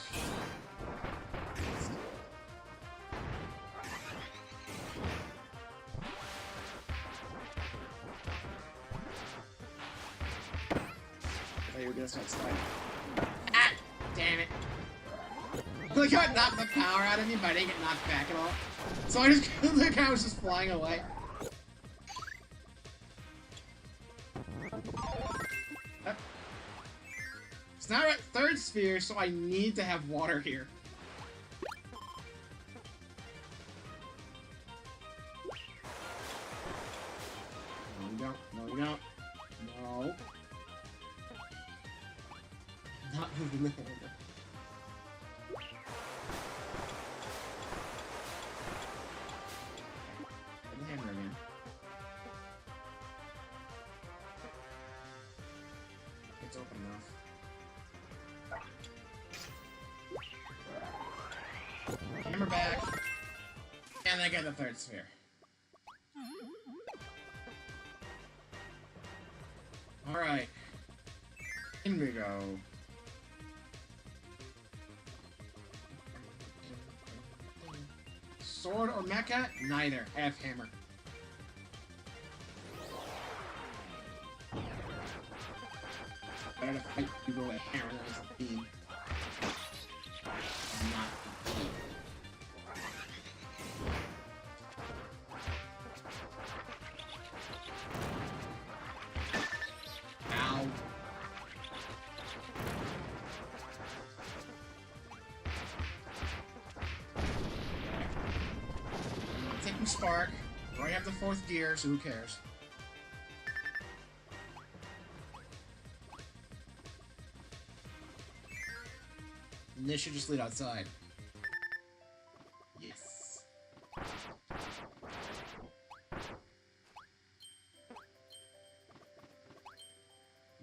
S2: I thought you were gonna start sliding. Ah! Damn it. Look how it knocked the power out of me, but I didn't get knocked back at all. So I just, look, I was just flying away. It's not at third sphere, so I need to have water here. No, you don't. No, you don't. No. Not moving the hammer. The hammer again. It's open enough. Hammer back. And I get the third sphere. Alright. In we go. Sword or mecha? Neither. I have hammer. Better to fight people with hammer than with a beam. I'm not a beam. Ow. Taking spark. Right up the fourth gear, so who cares? And this should just lead outside. Yes.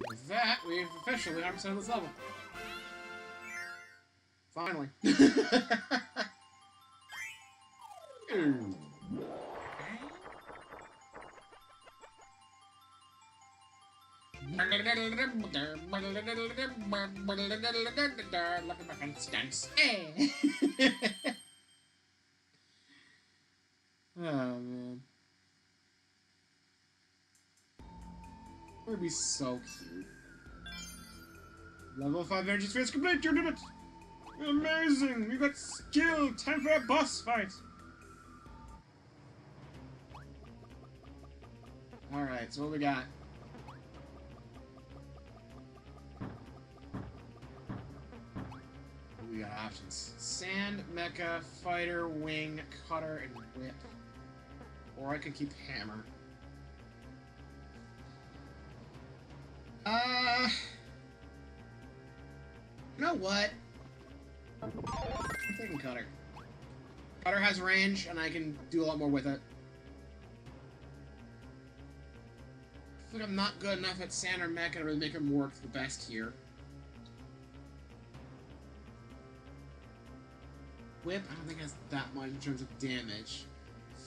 S2: With that, we've officially 100% of this level. Finally. Ooh. Look at my friend stunts. Hey. Oh man. Kirby's so cute. Level 5 energy spheres complete, you did it! Amazing! You got skill! Time for a boss fight! Alright, so what we got? We got options. Sand, mecha, fighter, wing, cutter, and whip. Or I could keep hammer. You know what? I'm taking cutter. Cutter has range, and I can do a lot more with it. I feel like I'm not good enough at sand or mecha to really make him work the best here. Whip, I don't think it has that much in terms of damage.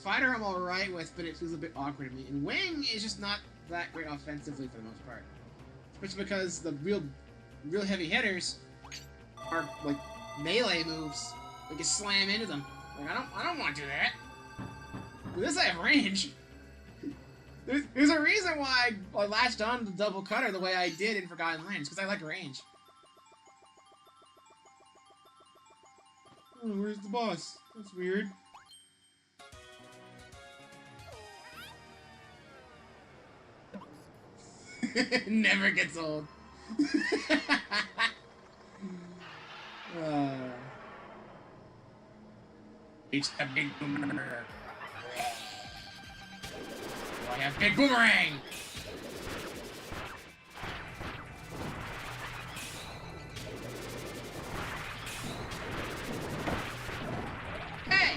S2: Fighter I'm alright with, but it feels a bit awkward to me. And Wing is just not that great offensively for the most part. Especially because the real heavy hitters are like melee moves. We can slam into them. Like I don't want to do that. With this I have range. There's a reason why I latched on to double cutter the way I did in Forgotten Lands, because I like range. Oh, where's the boss? That's weird. Never gets old. It's a big number. have big boomerang! Hey!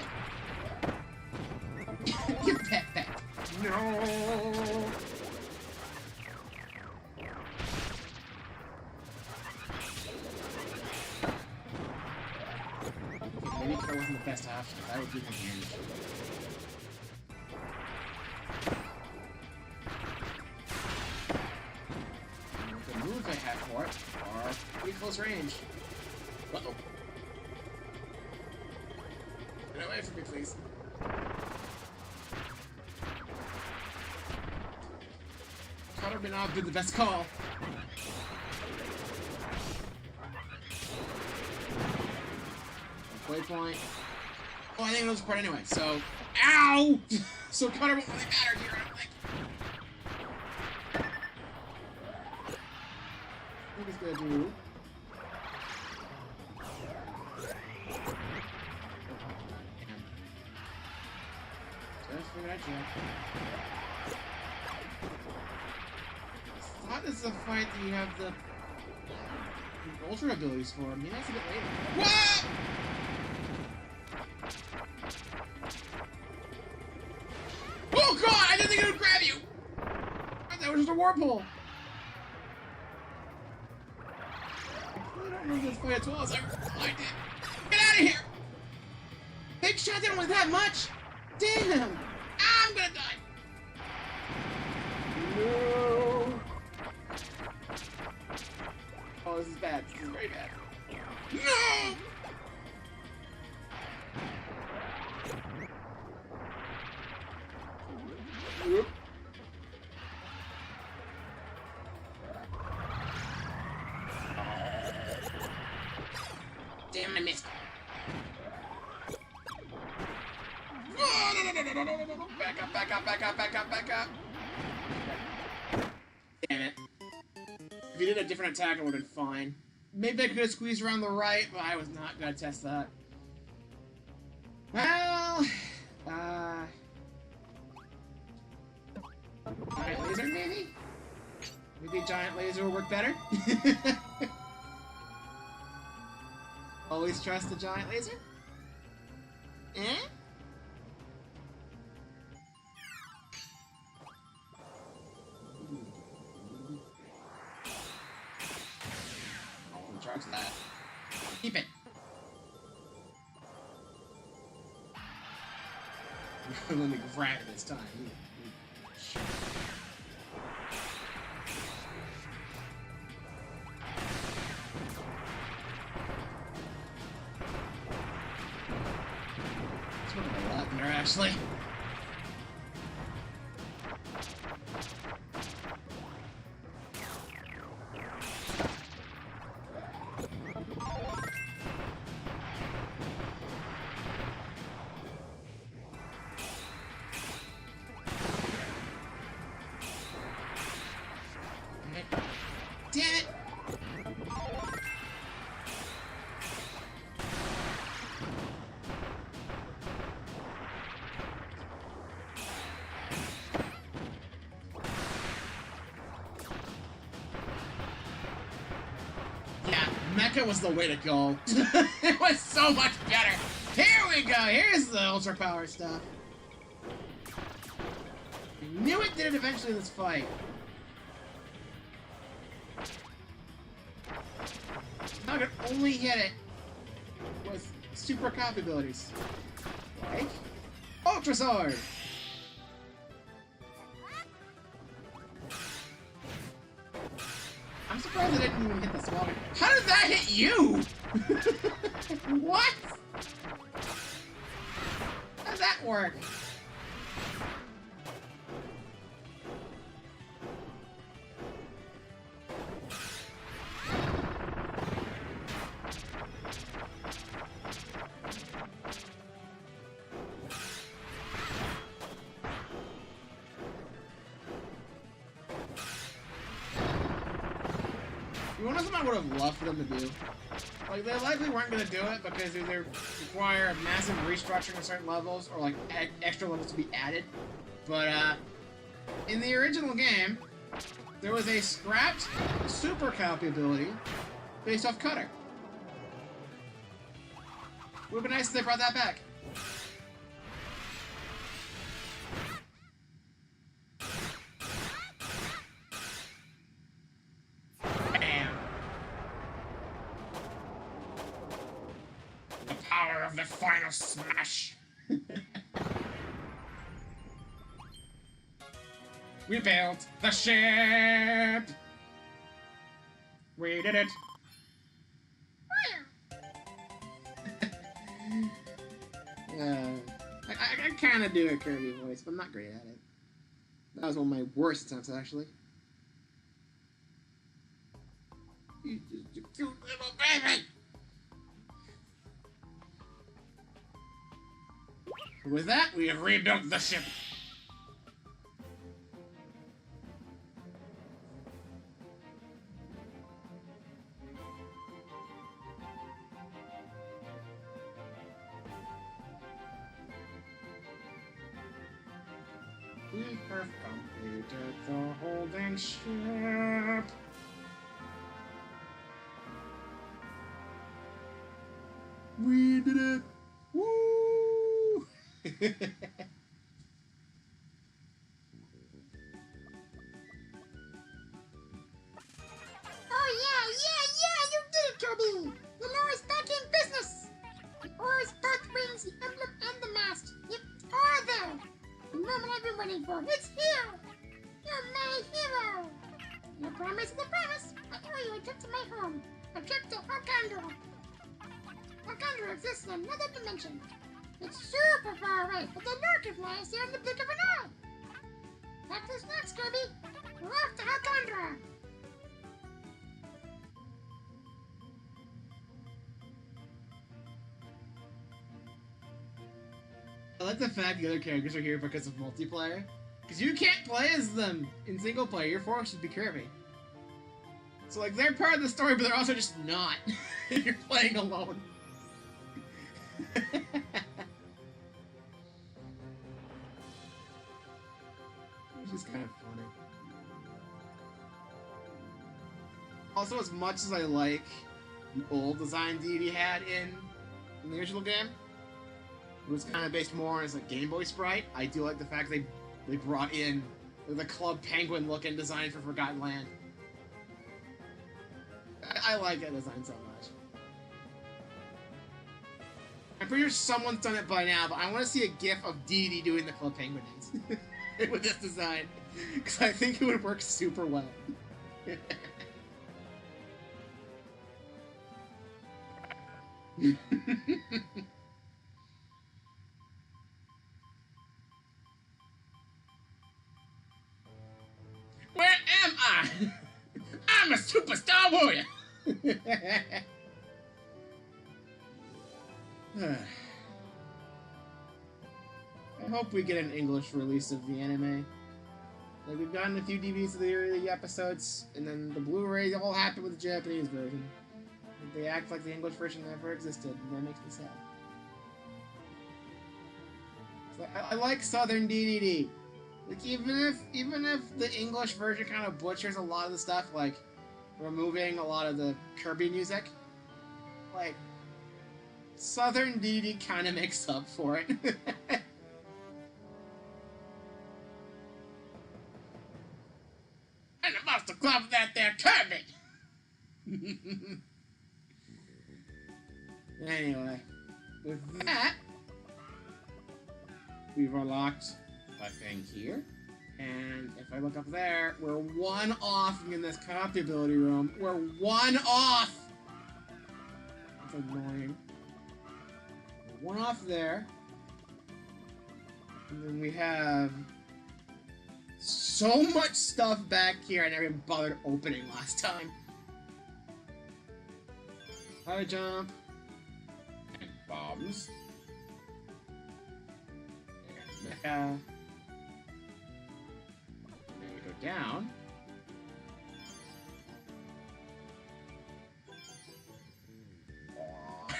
S2: Get that back. No! Maybe Crow wasn't the best option. That would do my damage. The moves I have for it are pretty close range. Uh-oh. Get away from me, please. Cutter may not have been the best call. Waypoint. Oh, I think it was part anyway, so... Ow! So Cutter won't really matter here, I don't think. I think it's gonna do... Just figured I'd check. I thought this is a fight that you have the ultra abilities for. Maybe that's a bit later. What? Oh god! I didn't think it would grab you! That was just a warpole. I don't know this fight as well as I did. Get out of here! Big shot didn't want that much! Damn! I'm gonna die! No! Oh, this is bad. This is very bad. No! Whoop. Damn, I missed. Oh, no. Back up, back up, back up, back up, back up. Damn it. If you did a different attack, it would have been fine. Maybe I could have squeezed around the right, but I was not going to test that. Well, giant laser, maybe? Maybe giant laser will work better? Always trust the giant laser? Eh? Oh, charge that. Keep it. Let me grab it this time. It's working a lot there, actually. Damn it! Yeah, Mecha was the way to go. It was so much better. Here we go. Here's the ultra power stuff. I knew it did it eventually in this fight. I could only hit it with super copy abilities. Like Ultra Sword! I'm surprised I didn't even hit the swallow. How did that hit you? What? How does that work? You want to know something I would have loved for them to do? Like, they likely weren't going to do it because they either require a massive restructuring of certain levels or, like, extra levels to be added. But, In the original game, there was a scrapped super copy ability based off Cutter. Would have been nice if they brought that back. Bam! The power of the final smash! We built the ship! We did it! I kind of do a Kirby voice, but I'm not great at it. That was one of my worst attempts, actually. You just a cute little baby! With that, we have rebuilt the ship. We have completed the holding ship. We did it! Woo!
S3: Oh yeah, you did it, Kirby! The lure is back in business! The oars, both rings, the emblem, and the mast. Yep, all there! The moment I've been waiting for. It's here! You're my hero! Your promise is a promise. I owe you a trip to my home. A trip to Hakandra. Hakandra exists in another dimension. It's super far away, but the lure can fly us there in the blink of an eye. Back to next, Kirby. We're off to Hakandra.
S2: I like the fact the other characters are here because of multiplayer. Because you can't play as them in single player, you're forced to be Kirby. So like, they're part of the story, but they're also just not. You're playing alone. Which is kind of funny. Also, as much as I like the old design deity had in the original game, it was kind of based more on as a Game Boy sprite. I do like the fact they brought in the Club Penguin looking design for Forgotten Land. I like that design so much. I'm pretty sure someone's done it by now, but I want to see a gif of Dee doing the Club Penguin dance with this design, because I think it would work super well. Where am I? I'm a superstar warrior! I hope we get an English release of the anime. Like, we've gotten a few DVDs of the early episodes, and then the Blu-ray all happened with the Japanese version. They act like the English version never existed, and that makes me sad. So I like Southern DDD. Like, even if the English version kind of butchers a lot of the stuff, like removing a lot of the Kirby music, like, Southern DDD kind of makes up for it. And the Monster Club that there Kirby! Anyway, with that, we've unlocked a thing here. And if I look up there, we're one off in this copy ability room. We're one off! That's annoying. We're one off there. And then we have so much stuff back here I never even bothered opening last time. High jump. And bombs. And mecha. Down.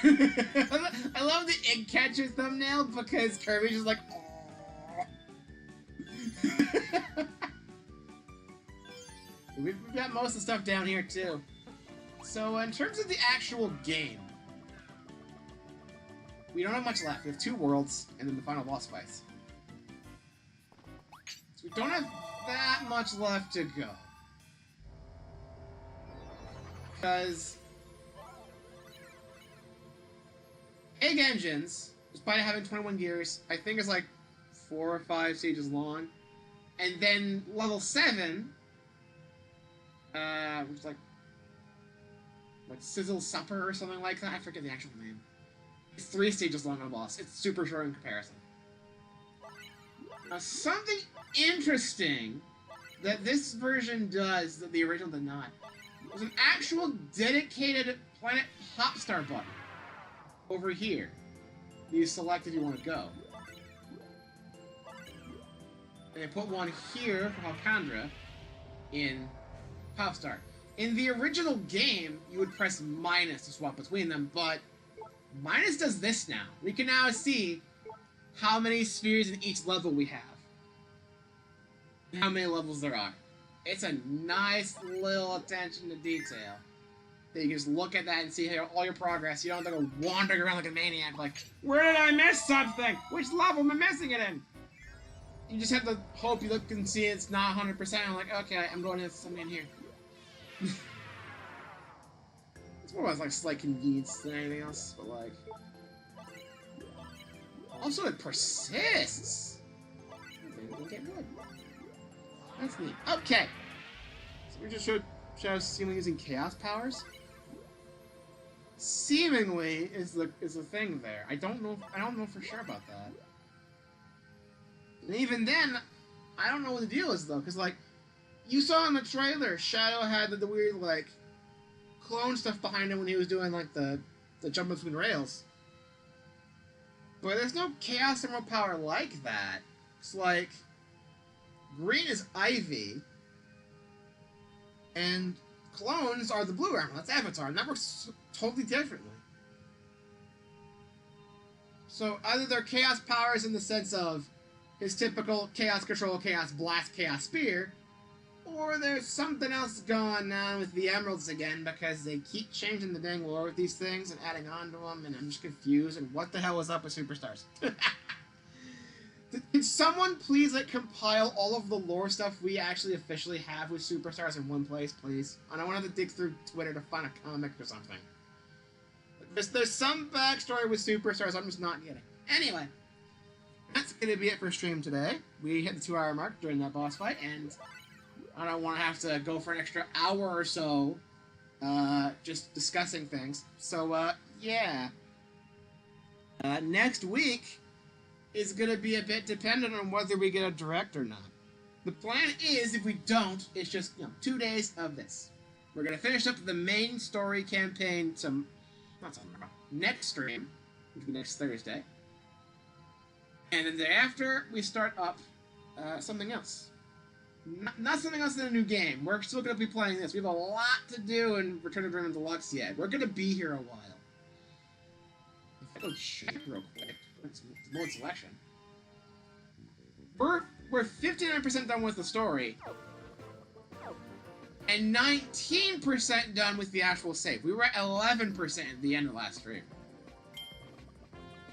S2: I love the Egg Catcher thumbnail because Kirby's just like, We've got most of the stuff down here, too. So, in terms of the actual game, we don't have much left. We have 2 worlds, and then the final boss fights. So we don't have that much left to go. Because Egg Engines, despite having 21 gears, I think it's like 4 or 5 stages long. And then level 7, which is like Sizzle Supper or something like that. I forget the actual name. It's 3 stages long on a boss. It's super short in comparison. Now, something interesting that this version does that the original did not. There's an actual dedicated Planet Popstar button over here. You select if you want to go. And they put one here for Halcandra in Popstar. In the original game, you would press minus to swap between them, but minus does this now. We can now see how many spheres in each level we have. How many levels there are. It's a nice little attention to detail. That you can just look at that and see all your progress. You don't have to go wandering around like a maniac like, where did I miss something? Which level am I missing it in? You just have to hope you look and see it's not 100%. I'm like, okay, I'm going to something in here. It's more about like slight convenience than anything else, but like... Also, it persists! Get good. That's neat. Okay! So we just showed Seemingly using chaos powers. Seemingly is the thing there. I don't know for sure about that. And even then, I don't know what the deal is though, because like you saw in the trailer, Shadow had the weird like clone stuff behind him when he was doing like the jump between rails. But there's no chaos emerald power like that. It's like green is Ivy. And clones are the blue emerald. That's Avatar, and that works totally differently. So either they're chaos powers in the sense of his typical chaos control, chaos blast, chaos spear, or there's something else going on with the emeralds again because they keep changing the dang lore with these things and adding on to them, and I'm just confused. And what the hell is up with Superstars? Could someone please like compile all of the lore stuff we actually officially have with Superstars in one place, please? And I want to have to dig through Twitter to find a comic or something. There's some backstory with Superstars I'm just not getting. Anyway, that's gonna be it for stream today. We hit the 2-hour mark during that boss fight, and I don't want to have to go for an extra hour or so just discussing things. So, yeah. Next week is going to be a bit dependent on whether we get a direct or not. The plan is, if we don't, it's just 2 days of this. We're going to finish up the main story campaign next stream, which will be next Thursday. And then thereafter, we start up something else. Not something else in a new game. We're still going to be playing this. We have a lot to do in Return of Dream Deluxe yet. We're going to be here a while. If I go check real quick. It's load selection. We're 59% done with the story. And 19% done with the actual save. We were at 11% at the end of last stream.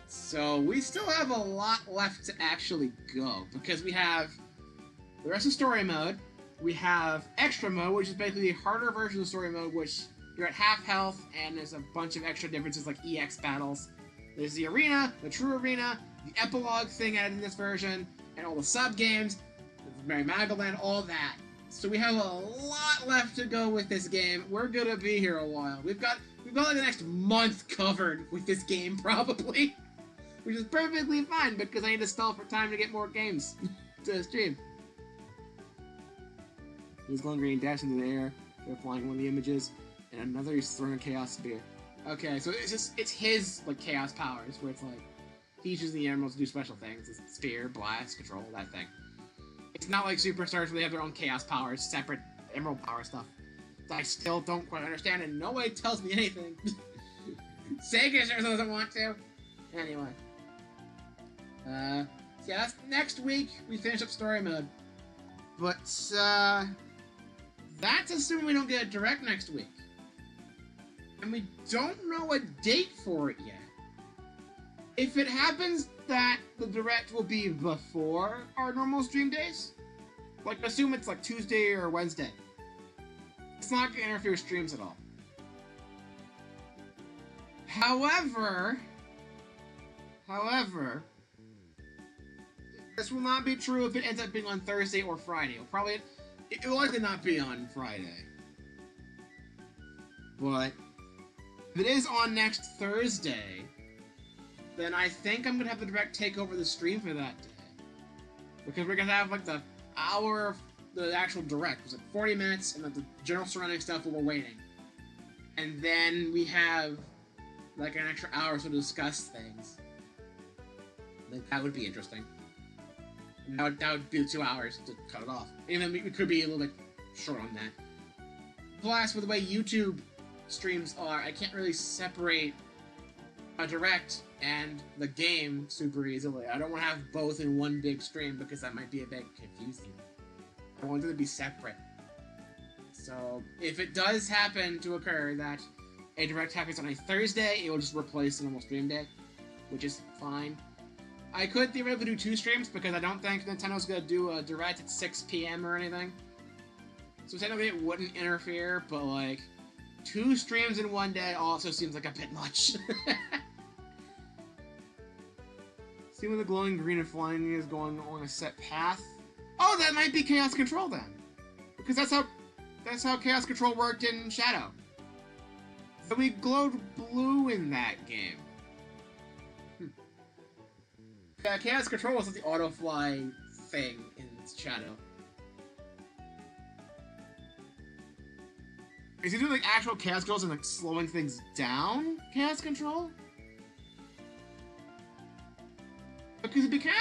S2: So we still have a lot left to actually go. Because we have the rest of story mode. We have extra mode, which is basically the harder version of story mode, which you're at half health, and there's a bunch of extra differences like EX battles. There's the arena, the true arena, the epilogue thing added in this version, and all the sub-games, Merry Magoland, all that. So we have a lot left to go with this game. We're gonna be here a while. We've got like the next month covered with this game, probably. Which is perfectly fine, because I need to stall for time to get more games to stream. He's going green, dash into the air, they're flying one of the images, and another he's throwing a chaos spear. Okay, so it's his like chaos powers, where it's like he uses the emeralds to do special things. It's spear, blast, control, that thing. It's not like Superstars where they have their own chaos powers, separate emerald power stuff. I still don't quite understand, and nobody tells me anything. Sega sure doesn't want to. Anyway. So yeah, that's next week we finish up story mode. But That's assuming we don't get a direct next week. And we don't know a date for it yet. If it happens that the direct will be before our normal stream days, like assume it's like Tuesday or Wednesday, it's not going to interfere with streams at all. However, this will not be true if it ends up being on Thursday or Friday. It will likely not be on Friday. But if it is on next Thursday, then I think I'm gonna have the direct take over the stream for that day. Because we're gonna have like the hour of the actual direct. It's like 40 minutes and like the general surrounding stuff while we're waiting. And then we have like an extra hour to discuss things. I think that would be interesting. And that would be 2 hours to cut it off. Even we could be a little bit short on that. Plus, with the way YouTube streams are, I can't really separate a direct and the game super easily. I don't want to have both in one big stream because that might be a bit confusing. I want them to be separate. So, if it does happen to occur that a direct happens on a Thursday, it will just replace the normal stream day, which is fine. I could theoretically do 2 streams because I don't think Nintendo's gonna do a direct at 6 p.m. or anything. So technically it wouldn't interfere, but like 2 streams in one day also seems like a bit much. See when the glowing green and flying is going on a set path? Oh, that might be Chaos Control then, because that's how Chaos Control worked in Shadow. So we glowed blue in that game. Yeah, Chaos Control was the auto-fly thing in Shadow. Is he doing like actual Chaos Controls and like slowing things down? Chaos Control? Because it'd be kind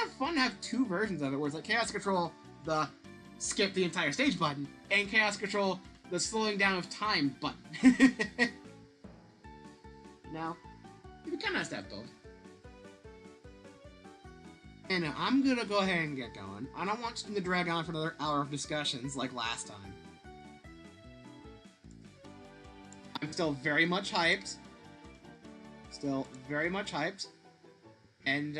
S2: of fun to have 2 versions of it, where it's like Chaos Control, the skip the entire stage button, and Chaos Control, the slowing down of time button. Now, it'd be kind of nice to have both. And I'm gonna go ahead and get going. I don't want to drag on for another hour of discussions like last time. I'm still very much hyped. And,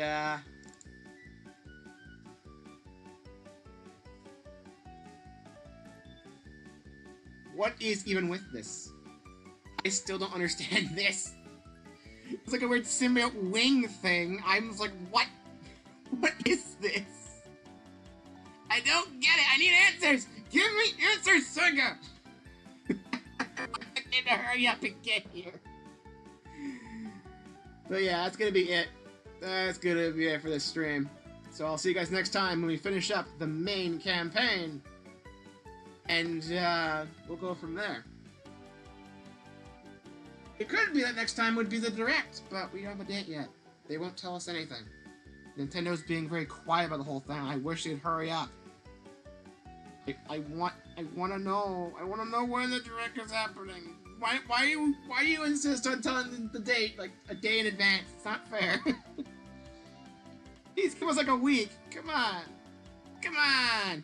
S2: what is even with this? I still don't understand this. It's like a weird symbiote wing thing. I'm just like, what? What is this? I don't get it. I need answers. Give me answers, Sega. I need to hurry up and get here. But yeah, that's gonna be it. That's gonna be it for this stream. So I'll see you guys next time when we finish up the main campaign. And we'll go from there. It could be that next time would be the direct, but we don't have a date yet. They won't tell us anything. Nintendo's being very quiet about the whole thing. I wish they'd hurry up. I want to know. I want to know when the direct is happening. Why do you insist on telling the date like a day in advance? It's not fair. Please give us like a week. Come on. Come on.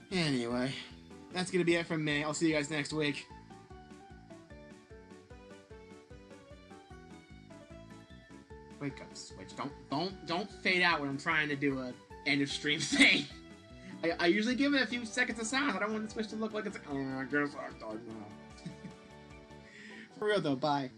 S2: Anyway, that's gonna be it from me. I'll see you guys next week. Wake up, Switch. Don't fade out when I'm trying to do a end of stream thing. I usually give it a few seconds of silence. I don't want the Switch to look like it's like, oh, I guess I'm done now. For real though, bye.